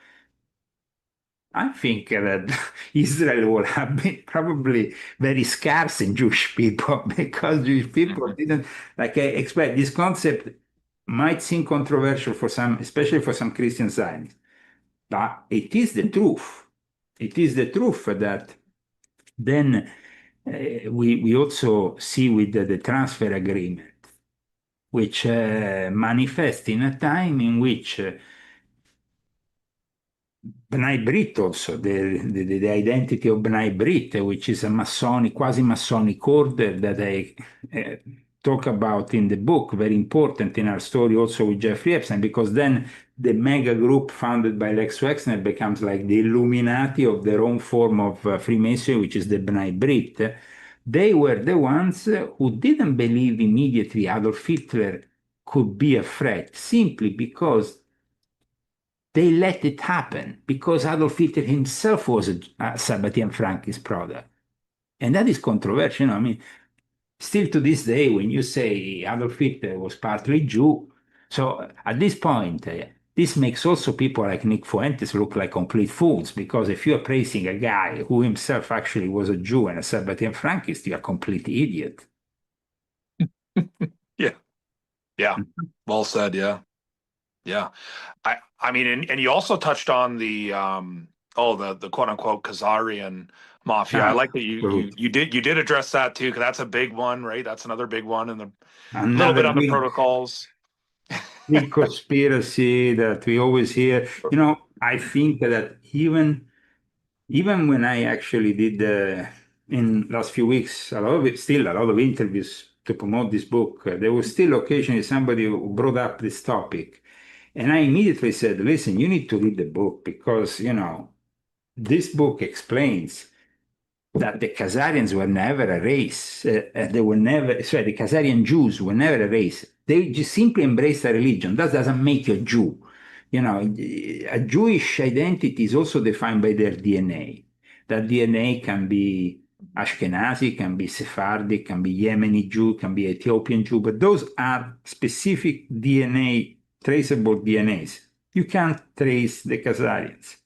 I think that Israel would have been probably very scarce in Jewish people because Jewish people Mhm. didn't, like I expect, this concept might seem controversial for some, especially for some Christian Zionists. But it is the truth. It is the truth that then we also see with the transfer agreement, which manifests in a time in which B'nai Brit also, the identity of B'nai Brit, which is a Masonic, quasi-Masonic order that I uh, talk about in the book, very important in our story also with Jeffrey Epstein, because then the mega group founded by Lex Wexner becomes like the Illuminati of their own form of Freemasonry, which is the B'nai Brit. They were the ones who didn't believe immediately Adolf Hitler could be a threat, simply because they let it happen because Adolf Hitler himself was a Sabbatean Frankist product. And that is controversial. I mean, still to this day, when you say Adolf Hitler was partly Jew, so at this point, this makes also people like Nick Fuentes look like complete fools because if you're praising a guy who himself actually was a Jew and a Sabbatean Frankist, you're a complete idiot. Yeah. Yeah. Well said. Yeah. Yeah. I mean, and you also touched on the quote unquote Khazarian mafia. I Ah, like that you did address that too, because that's a big one, right? That's another big one, and a little another bit on the big protocols. big conspiracy that we always hear. I think that even when I actually did in last few weeks a lot of interviews to promote this book, there was still occasionally somebody who brought up this topic. And I immediately said, listen, you need to read the book because, this book explains that the Khazarians were never a race. They were never, sorry, the Khazarian Jews were never a race. They just simply embraced a religion. That doesn't make you a Jew. A Jewish identity is also defined by their DNA. That DNA can be Ashkenazi, can be Sephardic, can be Yemeni Jew, can be Ethiopian Jew, but those are specific DNA, traceable DNAs. You can't trace the Khazarians.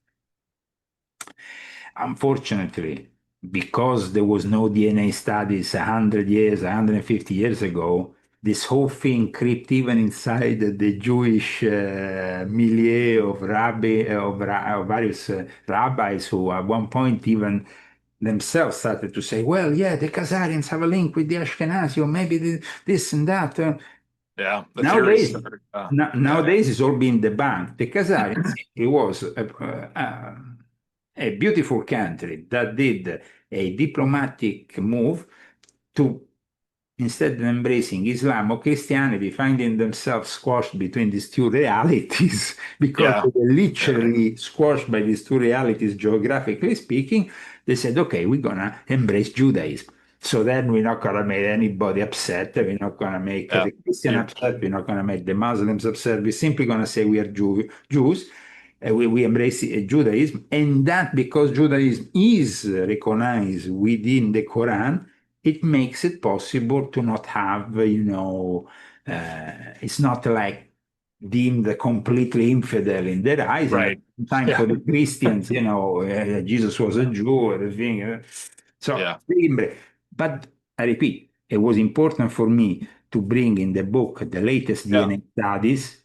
Unfortunately, because there was no DNA studies 100 years, 150 years ago, this whole thing crept even inside the Jewish milieu of of various rabbis who at one point even themselves started to say, well, yeah, the Khazarians have a link with the Ashkenazi, or maybe this and that. Yeah, the theories Nowadays, started. Yeah, nowadays it's all been debunked. The Khazarians, it was a beautiful country that did a diplomatic move to, instead of embracing Islam or Christianity, finding themselves squashed between these two realities because yeah, they were yeah, literally squashed by these two realities, geographically speaking. They said, okay, we're going to embrace Judaism. So then we're not going to make anybody upset. We're not going to make yeah. the Christian You- upset. We're not going to make the Muslims upset. We're simply going to say we are Jews. We embrace Judaism. And that because Judaism is recognized within the Quran, it makes it possible to not have, it's not like deemed completely infidel in their eyes. And at right. the time Yeah, for the Christians, Jesus was a Jew, everything. So, yeah, but I repeat, it was important for me to bring in the book the latest yeah, DNA studies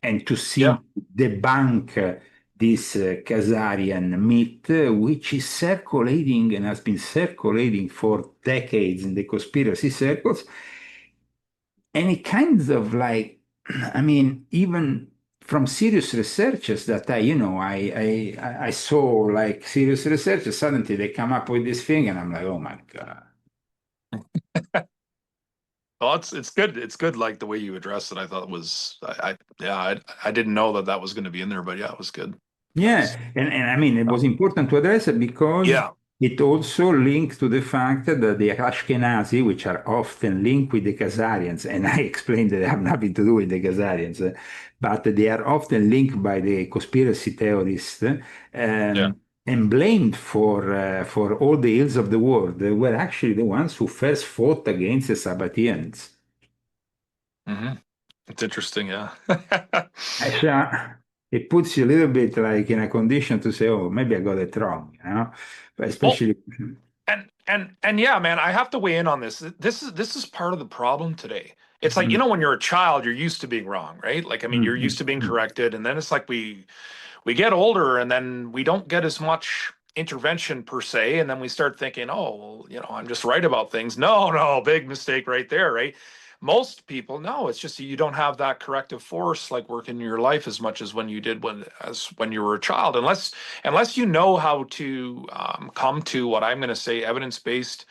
and to yeah. simply debunk this Khazarian myth, which is circulating and has been circulating for decades in the conspiracy circles. And it kind of like, I mean, even from serious researchers that I saw like serious researchers, suddenly they come up with this thing, and I'm like, oh my God. Well, it's good. It's good. Like the way you addressed it, I thought it was. Yeah, I didn't know that that was going to be in there, but yeah, it was good. That Yeah, was. and I mean, it was important to address it because Yeah. it also links to the fact that the Ashkenazi, which are often linked with the Khazarians, and I explained that they have nothing to do with the Khazarians, but they are often linked by the conspiracy theorists Yeah. and blamed for all the ills of the world. They were actually the ones who first fought against the Sabbateans. Hmm. It's interesting. Yeah. Actually, it puts you a little bit like in a condition to say, oh, maybe I got it wrong, But Well, especially, and yeah, man, I have to weigh in on this. This is part of the problem today. It's like, mm, when you're a child, you're used to being wrong, right? Like, I mean, mm, you're used mm, to being mm. corrected, and then it's like we get older and then we don't get as much intervention per se, and then we start thinking, oh, well, I'm just right about things. No, no, big mistake right there, right? Most people, no, it's just you don't have that corrective force like working in your life as much as when you did when you were a child, unless you know how to come to what I'm going to say evidence-based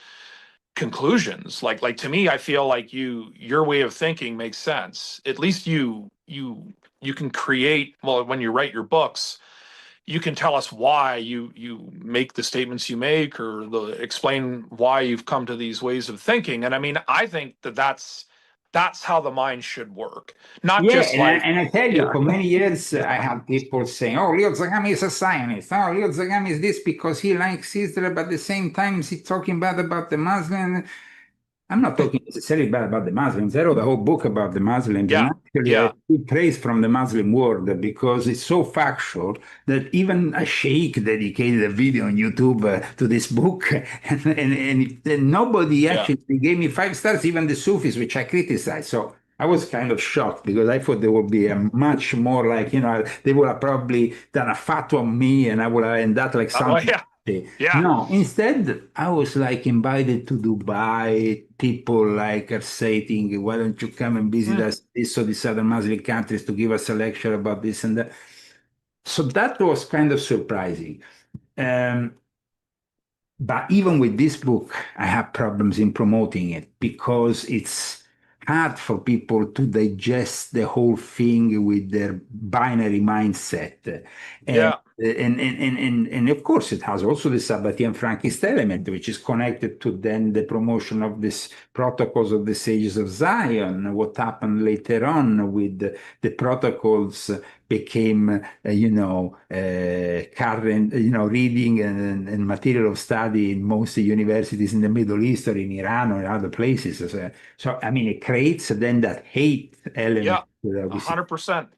conclusions. Like to me, I feel like your way of thinking makes sense. At least you can create, well, when you write your books, you can tell us why you make the statements you make, or explain why you've come to these ways of thinking. And I mean, I think that's how the mind should work, not Yeah, just and I, like, and I tell you, yeah, for many years, I had people saying, oh, Leo Zagami is a Zionist. Oh, Leo Zagami is this because he likes Israel, but at the same time, he's talking bad about the Muslims. I'm not talking necessarily bad about the Muslims. I wrote a whole book about the Muslims, and yeah, actually, I yeah. took praise from the Muslim world because it's so factual that even a sheikh dedicated a video on YouTube to this book, and nobody Yeah. actually gave me 5 stars, even the Sufis, which I criticized. So I was kind of shocked because I thought there would be a much more like, they would have probably done a fatwa on me and I would have ended up like Well, something. yeah, yeah. No, instead, I was like invited to Dubai. People like are saying, why don't you come and visit Mm, us, this or this other Muslim countries to give us a lecture about this and that. So that was kind of surprising. Um, but even with this book, I have problems in promoting it because it's hard for people to digest the whole thing with their binary mindset. And Yeah. and of course, it has also the Sabbatian Frankist element, which is connected to then the promotion of this protocols of the Sages of Zion. What happened later on with the protocols became, current, reading and material of study in most universities in the Middle East or in Iran or in other places. So, I mean, it creates then that hate element Yeah. that A we see. 100%.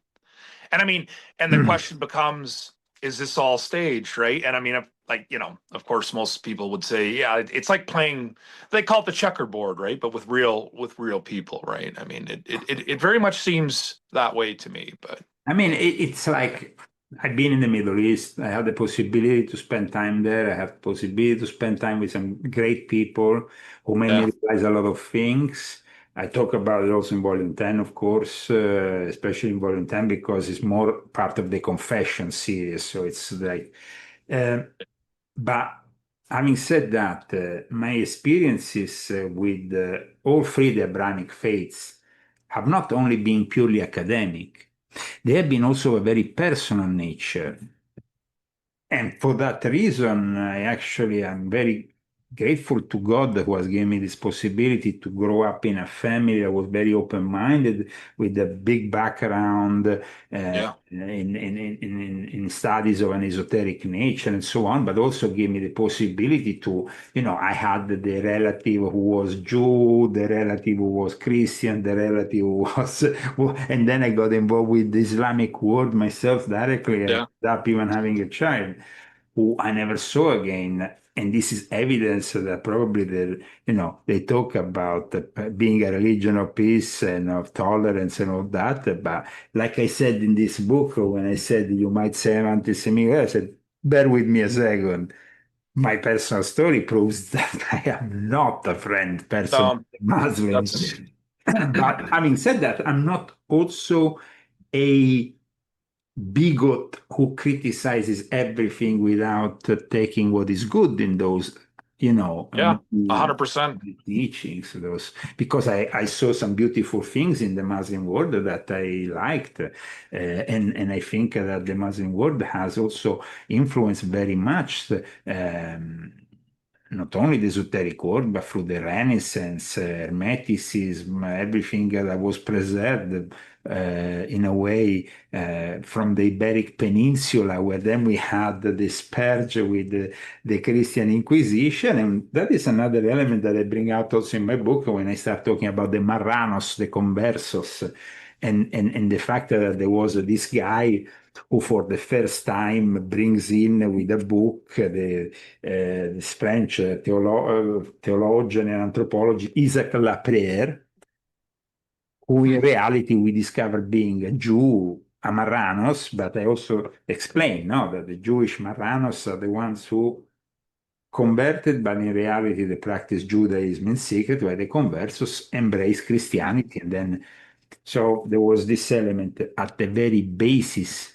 And I mean, and the question becomes, is this all staged, right? And I mean, if, like, of course, most people would say, yeah, it's like playing, they call it the checkerboard, right? But with real people, right? I mean, it very much seems that way to me, but I mean, it's like I've been in the Middle East. I had the possibility to spend time there. I have the possibility to spend time with some great people who made me yeah, realize a lot of things. I talk about it also in Volume 10, of course, especially in Volume 10 because it's more part of the confession series. So it's like, uh, but having said that, my experiences with all three the Abrahamic faiths have not only been purely academic, they have been also a very personal nature. And for that reason, I actually am very grateful to God who has given me this possibility to grow up in a family that was very open-minded with a big background yeah, in studies of an esoteric nature and so on, but also gave me the possibility to, I had the relative who was Jew, the relative who was Christian, the relative who was, and then I got involved with the Islamic world myself directly and yeah, ended up even having a child who I never saw again. And this is evidence that probably they talk about being a religion of peace and of tolerance and all that. But like I said in this book, when I said you might say I'm anti-Semitic, I said, bear with me a second. My personal story proves that I am not a friend person of no, the Muslims. that's But having said that, I'm not also a bigot who criticizes everything without taking what is good in those, yeah, 100%. teachings, those because I saw some beautiful things in the Muslim world that I liked, and I think that the Muslim world has also influenced very much. Not only the esoteric world, but through the Renaissance, Hermeticism, everything that was preserved in a way from the Iberic Peninsula, where then we had the scourge with the Christian Inquisition. And that is another element that I bring out also in my book when I start talking about the Marranos, the Conversos, and the fact that there was this guy who for the first time brings in with a book this French theologian and anthropologist Isaac Laprère, who in Mhm. reality we discover being a Jew, a Marranos, but I also explain no, that the Jewish Marranos are the ones who converted, but in reality they practice Judaism in secret, while the conversos embrace Christianity. And then, so there was this element at the very basis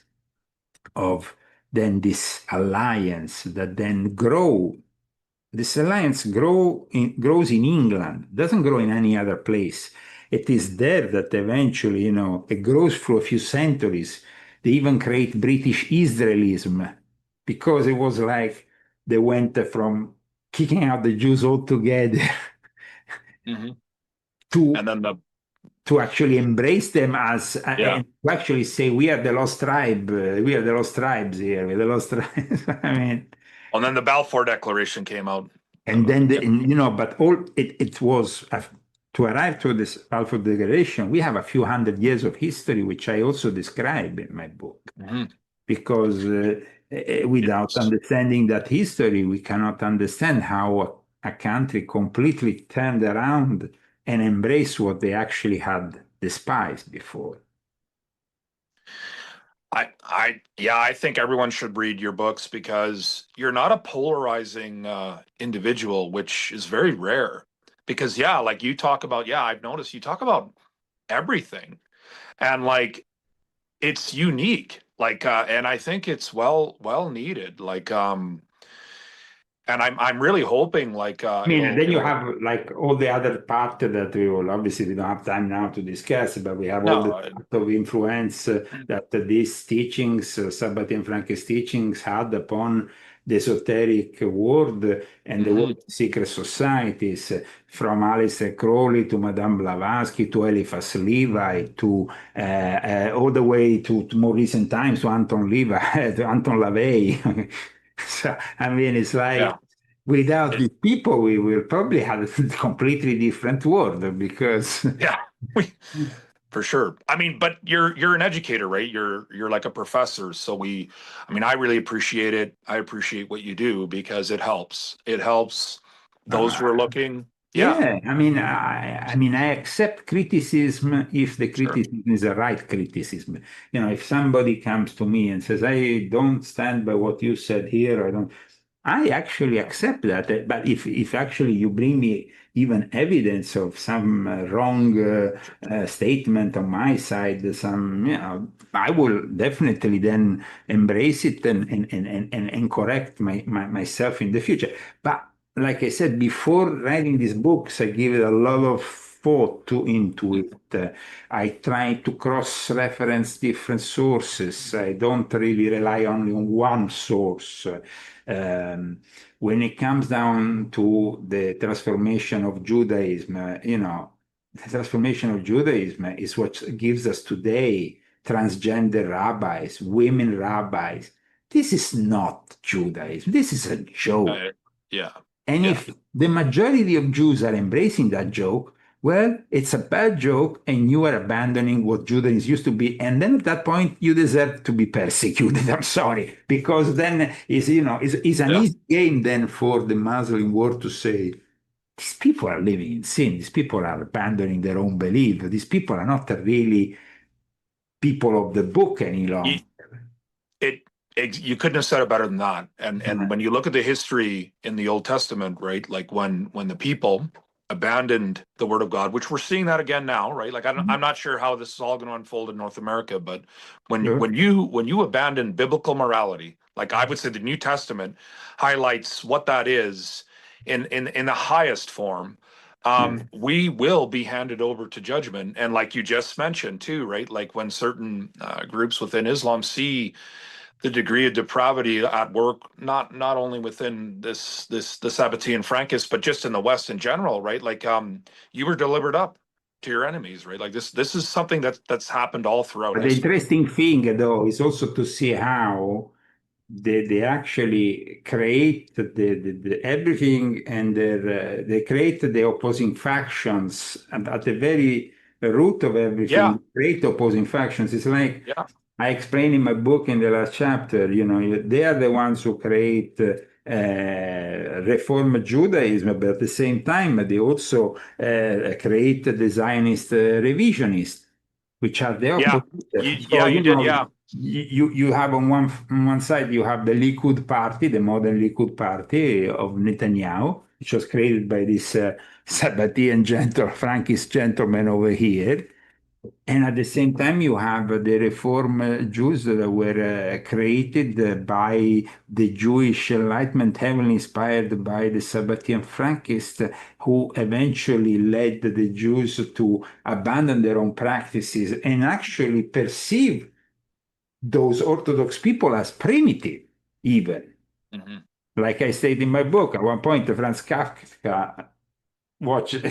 of then this alliance that then grow. This alliance grows in England, doesn't grow in any other place. It is there that eventually, it grows through a few centuries. They even create British Israelism because it was like they went from kicking out the Jews altogether Hmm. to And then to actually embrace them as yeah, and to actually say we are the lost tribe, we are the lost tribes here, we're the lost tribes. I mean, and then the Balfour Declaration came out. and then, Yeah. but all it was to arrive to this Balfour Declaration, we have a few hundred years of history, which I also describe in my book, Hmm. because without Yes. understanding that history, we cannot understand how a country completely turned around and embraced what they actually had despised before. Yeah, I think everyone should read your books because you're not a polarizing individual, which is very rare. Because yeah, like you talk about, yeah, I've noticed you talk about everything, and like it's unique. Like, and I think it's well needed. Like, and I'm really hoping like I mean, and then you it'll have like all the other part that we will obviously we don't have time now to discuss, but we have all the no part of influence that these teachings, Sabbath Frank's teachings, had upon the esoteric world and the hmm world of secret societies, from Alistair Crowley to Madame Blavatsky to Eliphas Levi to all the way to more recent times to Anton Levi, to Anton LaVey. So, I mean, it's like yeah without it, these people, we will probably have a completely different world because yeah we for sure. I mean, but you're an educator, right? You're like a professor. So I mean, I really appreciate it. I appreciate what you do because it helps. It helps those uh, who are looking. Yeah, yeah, I mean, I accept criticism if the sure. criticism is the right criticism. You know, if somebody comes to me and says, "I don't stand by what you said here," I don't. I actually accept that. But if actually you bring me even evidence of some wrong statement on my side, some, you know, I will definitely then embrace it and correct myself in the future. But like I said, before writing these books, I give it a lot of thought into Mhm. it. I try to cross-reference different sources. I don't really rely only on one source. When it comes down to the transformation of Judaism, you know, the transformation of Judaism is what gives us today transgender rabbis, women rabbis. This is not Judaism. This is a joke. Uh, yeah, And yeah, if the majority of Jews are embracing that joke, well, it's a bad joke, and you are abandoning what Judaism used to be. And then at that point, you deserve to be persecuted. I'm sorry, because then is an yeah. easy game then for the Muslim world to say these people are living in sin. These people are abandoning their own belief. These people are not really people of the book any longer. You, it, you couldn't have said it better than that. And when you look at the history in the Old Testament, right, like when the people abandoned the Word of God, which we're seeing that again now, right? Like I'm not sure how this is all going to unfold in North America, but Sure. when you abandon biblical morality, like I would say the New Testament highlights what that is in the highest form. Yeah. We will be handed over to judgment, and like you just mentioned too, right? Like when certain groups within Islam see the degree of depravity at work, not only within the Sabbatean Frankists, but just in the West in general, right? Like you were delivered up to your enemies, right? Like this is something that's happened all throughout But the history. interesting thing, though, is also to see how they actually create the everything and they create the opposing factions and at the very root of Yeah, everything create opposing factions. It's like yeah, I explain in my book in the last chapter, you know, they are the ones who create Reform Judaism, but at the same time, they also create the Zionist revisionists, which are the yeah. opposite. So, Yeah, you you did. know, Yeah, you have on one side, you have the Likud party, the modern Likud party of Netanyahu, which was created by this Sabbatean Frankist gentleman over here. And at the same time, you have the Reform Jews that were created by the Jewish Enlightenment, heavily inspired by the Sabbatean Frankists, who eventually led the Jews to abandon their own practices and actually perceive those Orthodox people as primitive, even. hmm Like I state in my book, at one point, Franz Kafka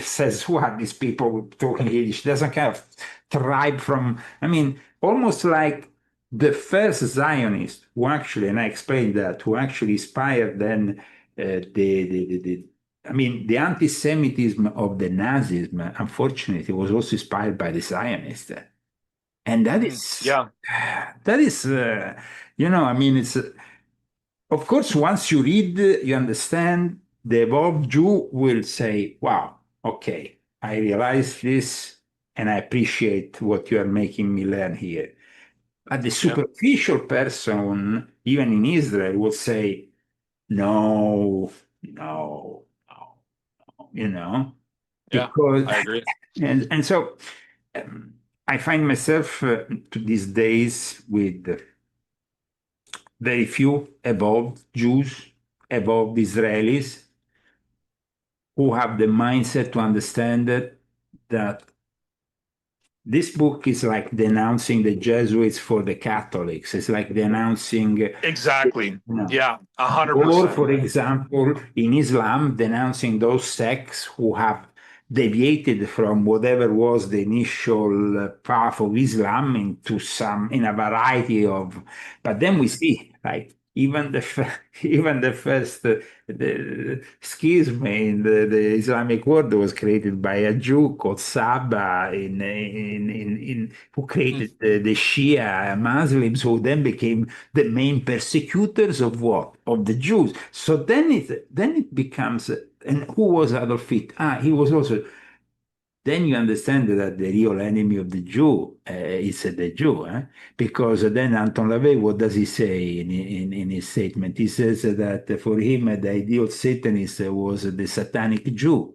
says, who are these people talking Yiddish? Doesn't kind of tribe from, I mean, almost like the first Zionist who actually, and I explained that, who actually inspired then I mean, the anti-Semitism of the Nazism, unfortunately, was also inspired by the Zionists. And yeah, that is, I mean, it's, of course, once you read, you understand, the evolved Jew will say, wow, okay, I realize this and I appreciate what you are making me learn here. But the yeah, superficial person, even in Israel, will say, no, no, no, you know, yeah. because, I agree. and so um, I find myself to these days with very few evolved Jews evolved Israelis who have the mindset to understand that this book is like denouncing the Jesuits for the Catholics. It's like denouncing, Exactly. know, Yeah, a hundred or, percent. for example, in Islam, denouncing those sects who have deviated from whatever was the initial path of Islam into some, in a variety of. But then we see, like, even even the first the schism in the Islamic world was created by a Jew called Saba who Mm. created the Shia Muslims who then became the main persecutors of what? Of the Jews. So then it becomes, and who was Adolf Hitler? He was also, then you understand that the real enemy of the Jew is the Jew, because then Anton LaVey, what does he say in his statement? He says that for him, the ideal Satanist was the satanic Jew,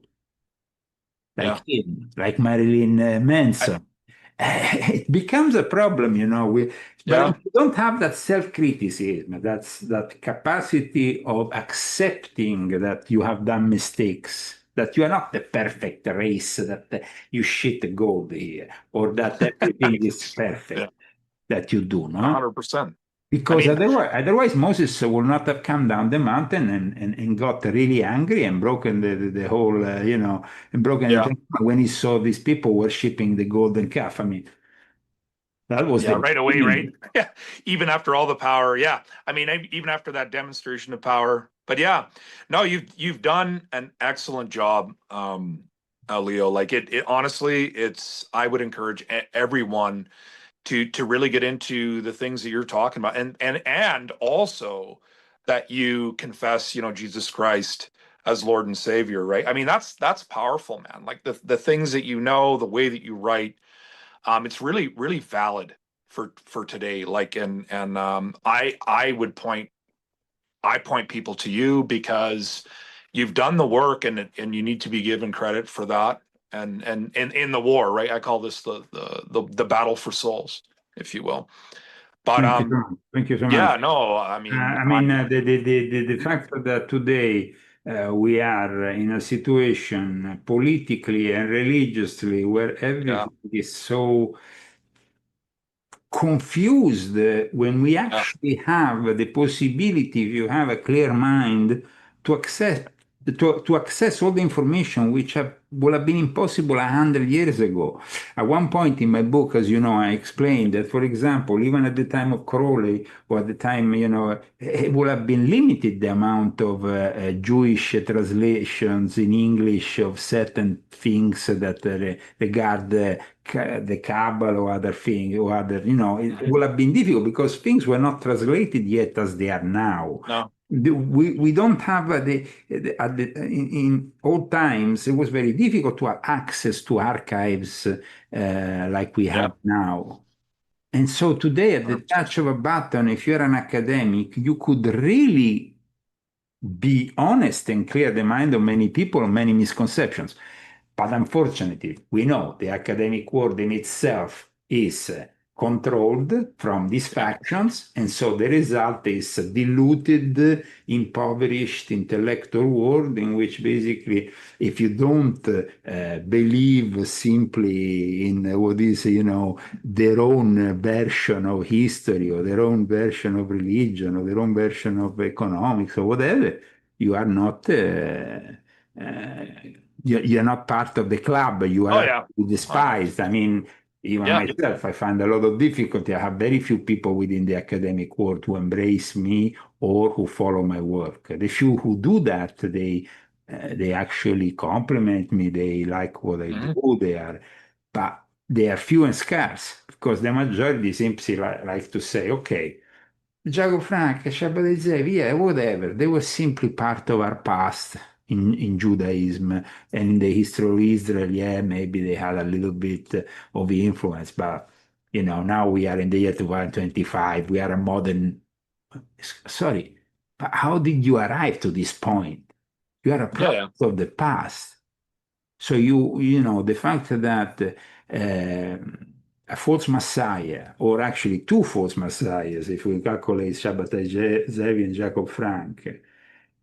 like Yeah. him, like Marilyn I, Manson. It becomes a problem, but yeah. if you don't have that self-criticism, that capacity of accepting that you have done mistakes, that you are not the perfect race, that you shit gold here, or that everything is Yeah. perfect that you do, A no? hundred percent. I Because mean, otherwise Moses would not have come down the mountain and got really angry and broken the whole, and broken the yeah. thing when he saw these people worshiping the golden calf. I mean, that was Yeah, the right away, right? beginning. Yeah. Even after all the power. Yeah. I mean, even after that demonstration of power. But yeah, no, you've done an excellent job, Leo. Like it honestly, I would encourage everyone to really get into the things that you're talking about, and also that you confess, Jesus Christ as Lord and Savior, right? I mean, that's powerful, man. Like the things that the way that you write, it's really really valid for today. Like, and I point people to you because you've done the work, and you need to be given credit for that. And in the war, right? I call this the battle for souls, if you will. But Thank you so much. Thank you so much. yeah, no, I mean, I mean, the fact that today we are in a situation politically and religiously where yeah, everything is so confused when we yeah, actually have the possibility, if you have a clear mind, to access all the information which would have been impossible 100 years ago. At one point in my book, as you know, I explained that, for example, even at the time of Crowley, or at the time, it would have been limited the amount of Jewish translations in English of certain things that regard the Kabbalah or other things, or other, it mhm, would have been difficult because things were not translated yet as they are now. no, We don't have in old times, it was very difficult to have access to archives like we yeah, have now. And so today, at the 100%. touch of a button, if you're an academic, you could really be honest and clear the mind of many people on many misconceptions. But unfortunately, we know the academic world in itself is controlled from these Yeah, factions, and so the result is a diluted, impoverished intellectual world in which basically, if you don't believe simply in what is, their own version of history or their own version of religion or their own version of economics or whatever, you are not. Uh, you're not part of the club. You oh are yeah, uh, despised. I mean, even yeah, myself, I find a lot of difficulty. I have very few people within the academic world who embrace me or who follow my work. The few who do that, they actually compliment me. They like what I mhm, do. But they are few and scarce because the majority simply like to say, okay. Jago Frank, Shabbat Zev, yeah, whatever. They were simply part of our past in Judaism and in the history of Israel. Yeah, maybe they had a little bit of influence, but now we are in the year 2025. We are a modern. Sorry, but how did you arrive to this point? You are a yeah, product yeah, of the past. So the fact that a false messiah, or actually two false messiahs, if we calculate Shabbatai Zevi and Jacob Frank,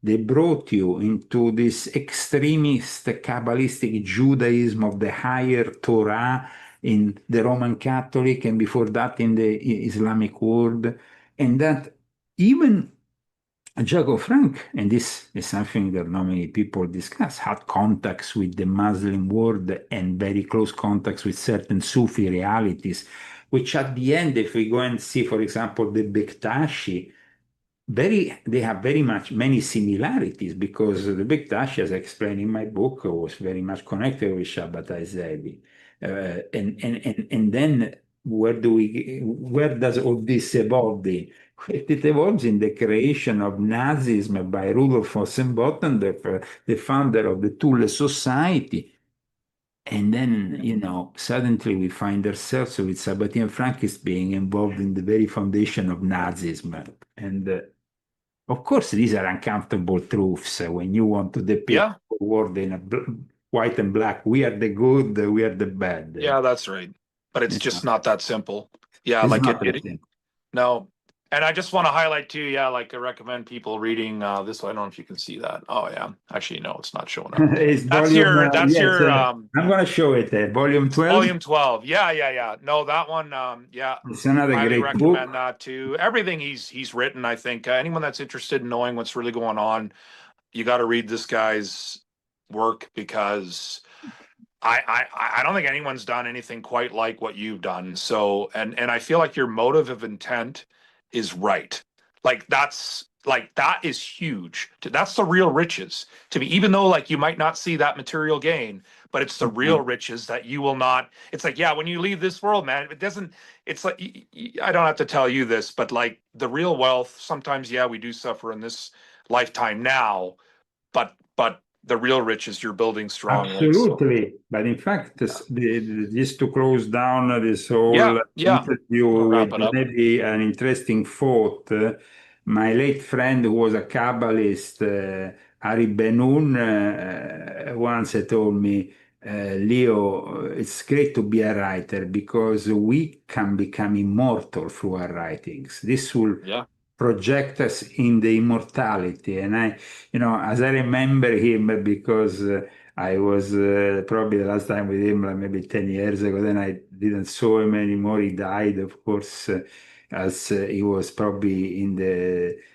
they brought you into this extremist Kabbalistic Judaism of the higher Torah in the Roman Catholic and before that in the Islamic world, and that even Jacob Frank, and this is something that not many people discuss, had contacts with the Muslim world and very close contacts with certain Sufi realities, which at the end, if we go and see, for example, the Bektashi, they have very much many similarities because the Bektashi, as I explained in my book, was very much connected with Shabbatai Zevi. And then where does all this evolve in? It evolves in the creation of Nazism by Rudolf Hossenbotten, the founder of the Thule Society. And then, suddenly we find ourselves with Sabatier and Frankist being involved in the very foundation of Nazism. And of course, these are uncomfortable truths when you want to depict Yeah. the world in white and black. We are the good, we are the bad. Yeah, that's right. But it's just not that simple. Yeah, It's like not that simple. no. And I just want to highlight too, yeah, like I recommend people reading this. I don't know if you can see that. Oh yeah. Actually, no, it's not showing up. It's volume, That's yes, your I'm going to show it, volume 12. volume 12. Yeah, yeah, yeah. No, that one, yeah. It's another Highly great recommend book. that too. Everything he's written, I think anyone that's interested in knowing what's really going on, you got to read this guy's work because I don't think anyone's done anything quite like what you've done. So and I feel like your motive of intent is right. That is huge. That's the real riches to me, even though like you might not see that material gain, but it's the real riches that you will not. It's like, yeah, when you leave this world, man, it doesn't, it's like I don't have to tell you this, but like the real wealth, sometimes, yeah, we do suffer in this lifetime now, but the real riches you're building strong, right? So Absolutely. But in fact, just to close down this whole yeah, interview we'll with wrap it up. maybe an interesting thought, my late friend who was a Kabbalist, Ari Benun, once told me, Leo, it's great to be a writer because we can become immortal through our writings. This will Yeah, project us in the immortality. And as I remember him, because I was probably the last time with him, like maybe 10 years ago, then I didn't saw him anymore. He died, of course, as he was probably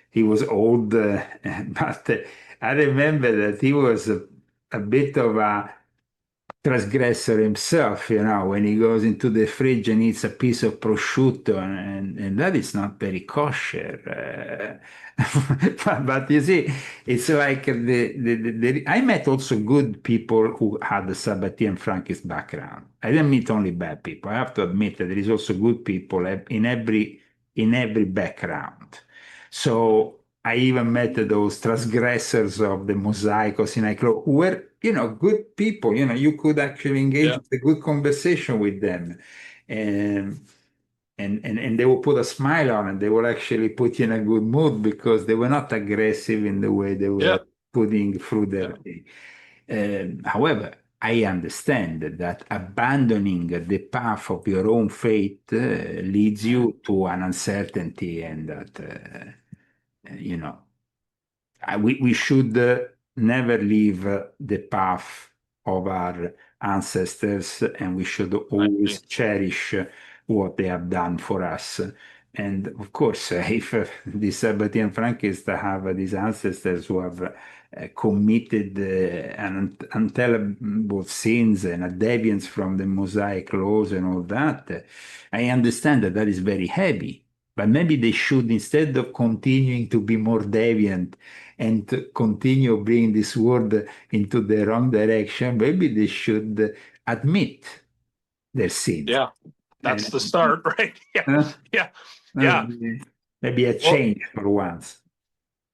he was old, but I remember that he was a bit of a transgressor himself, when he goes into the fridge and eats a piece of prosciutto, and that is not very kosher. But you see, it's like I met also good people who had the Sabbatean Frankist background. I didn't meet only bad people. I have to admit that there is also good people in every background. So I even met those transgressors of the Mosaic or Sinai Law who were, good people. You could actually engage yeah, in a good conversation with them. And, and they will put a smile on and they will actually put you in a good mood because they were not aggressive in the way they yeah, were putting through their yeah. thing. However, I understand that abandoning the path of your own faith leads Mhm. you to an uncertainty and that, you know, we should never leave the path of our ancestors, and we should I always agree. cherish what they have done for us. And of course, if the Sabbatean Frankists have these ancestors who have committed an untellable sins and a deviance from the Mosaic laws and all that, I understand that that is very heavy. But maybe they should, instead of continuing to be more deviant and to continue bringing this world into the wrong direction, maybe they should admit their sins. Yeah, And that's the start, right? Yeah, uh, yeah, uh, yeah. maybe a Well, change for once.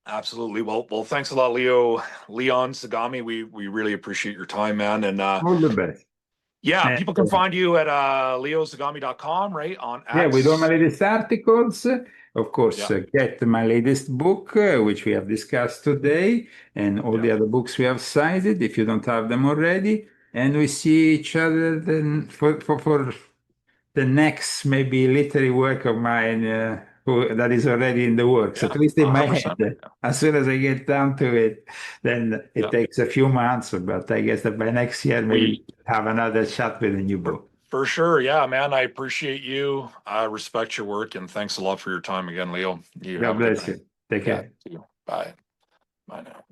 absolutely. Well, thanks a lot, Leon Sagami. We really appreciate your time, man. And All the best. yeah, And, people can find you at leosagami.com, right? On yeah, with all my X. latest articles, of course, Yeah, get my latest book, which we have discussed today, and all yeah. the other books we have cited, if you don't have them already. And we see each other then for the next maybe literary work of mine. that is already in the works, at Yeah, least in my 100%. head. As soon as I get down to it, then it Yeah. takes a few months, but I guess that by next year, maybe We have another shot with a new book. For sure. Yeah, man. I appreciate you. I respect your work, and thanks a lot for your time again, Leo. You God have a good bless night. you. Take Yeah, care. see you. Bye. Bye now.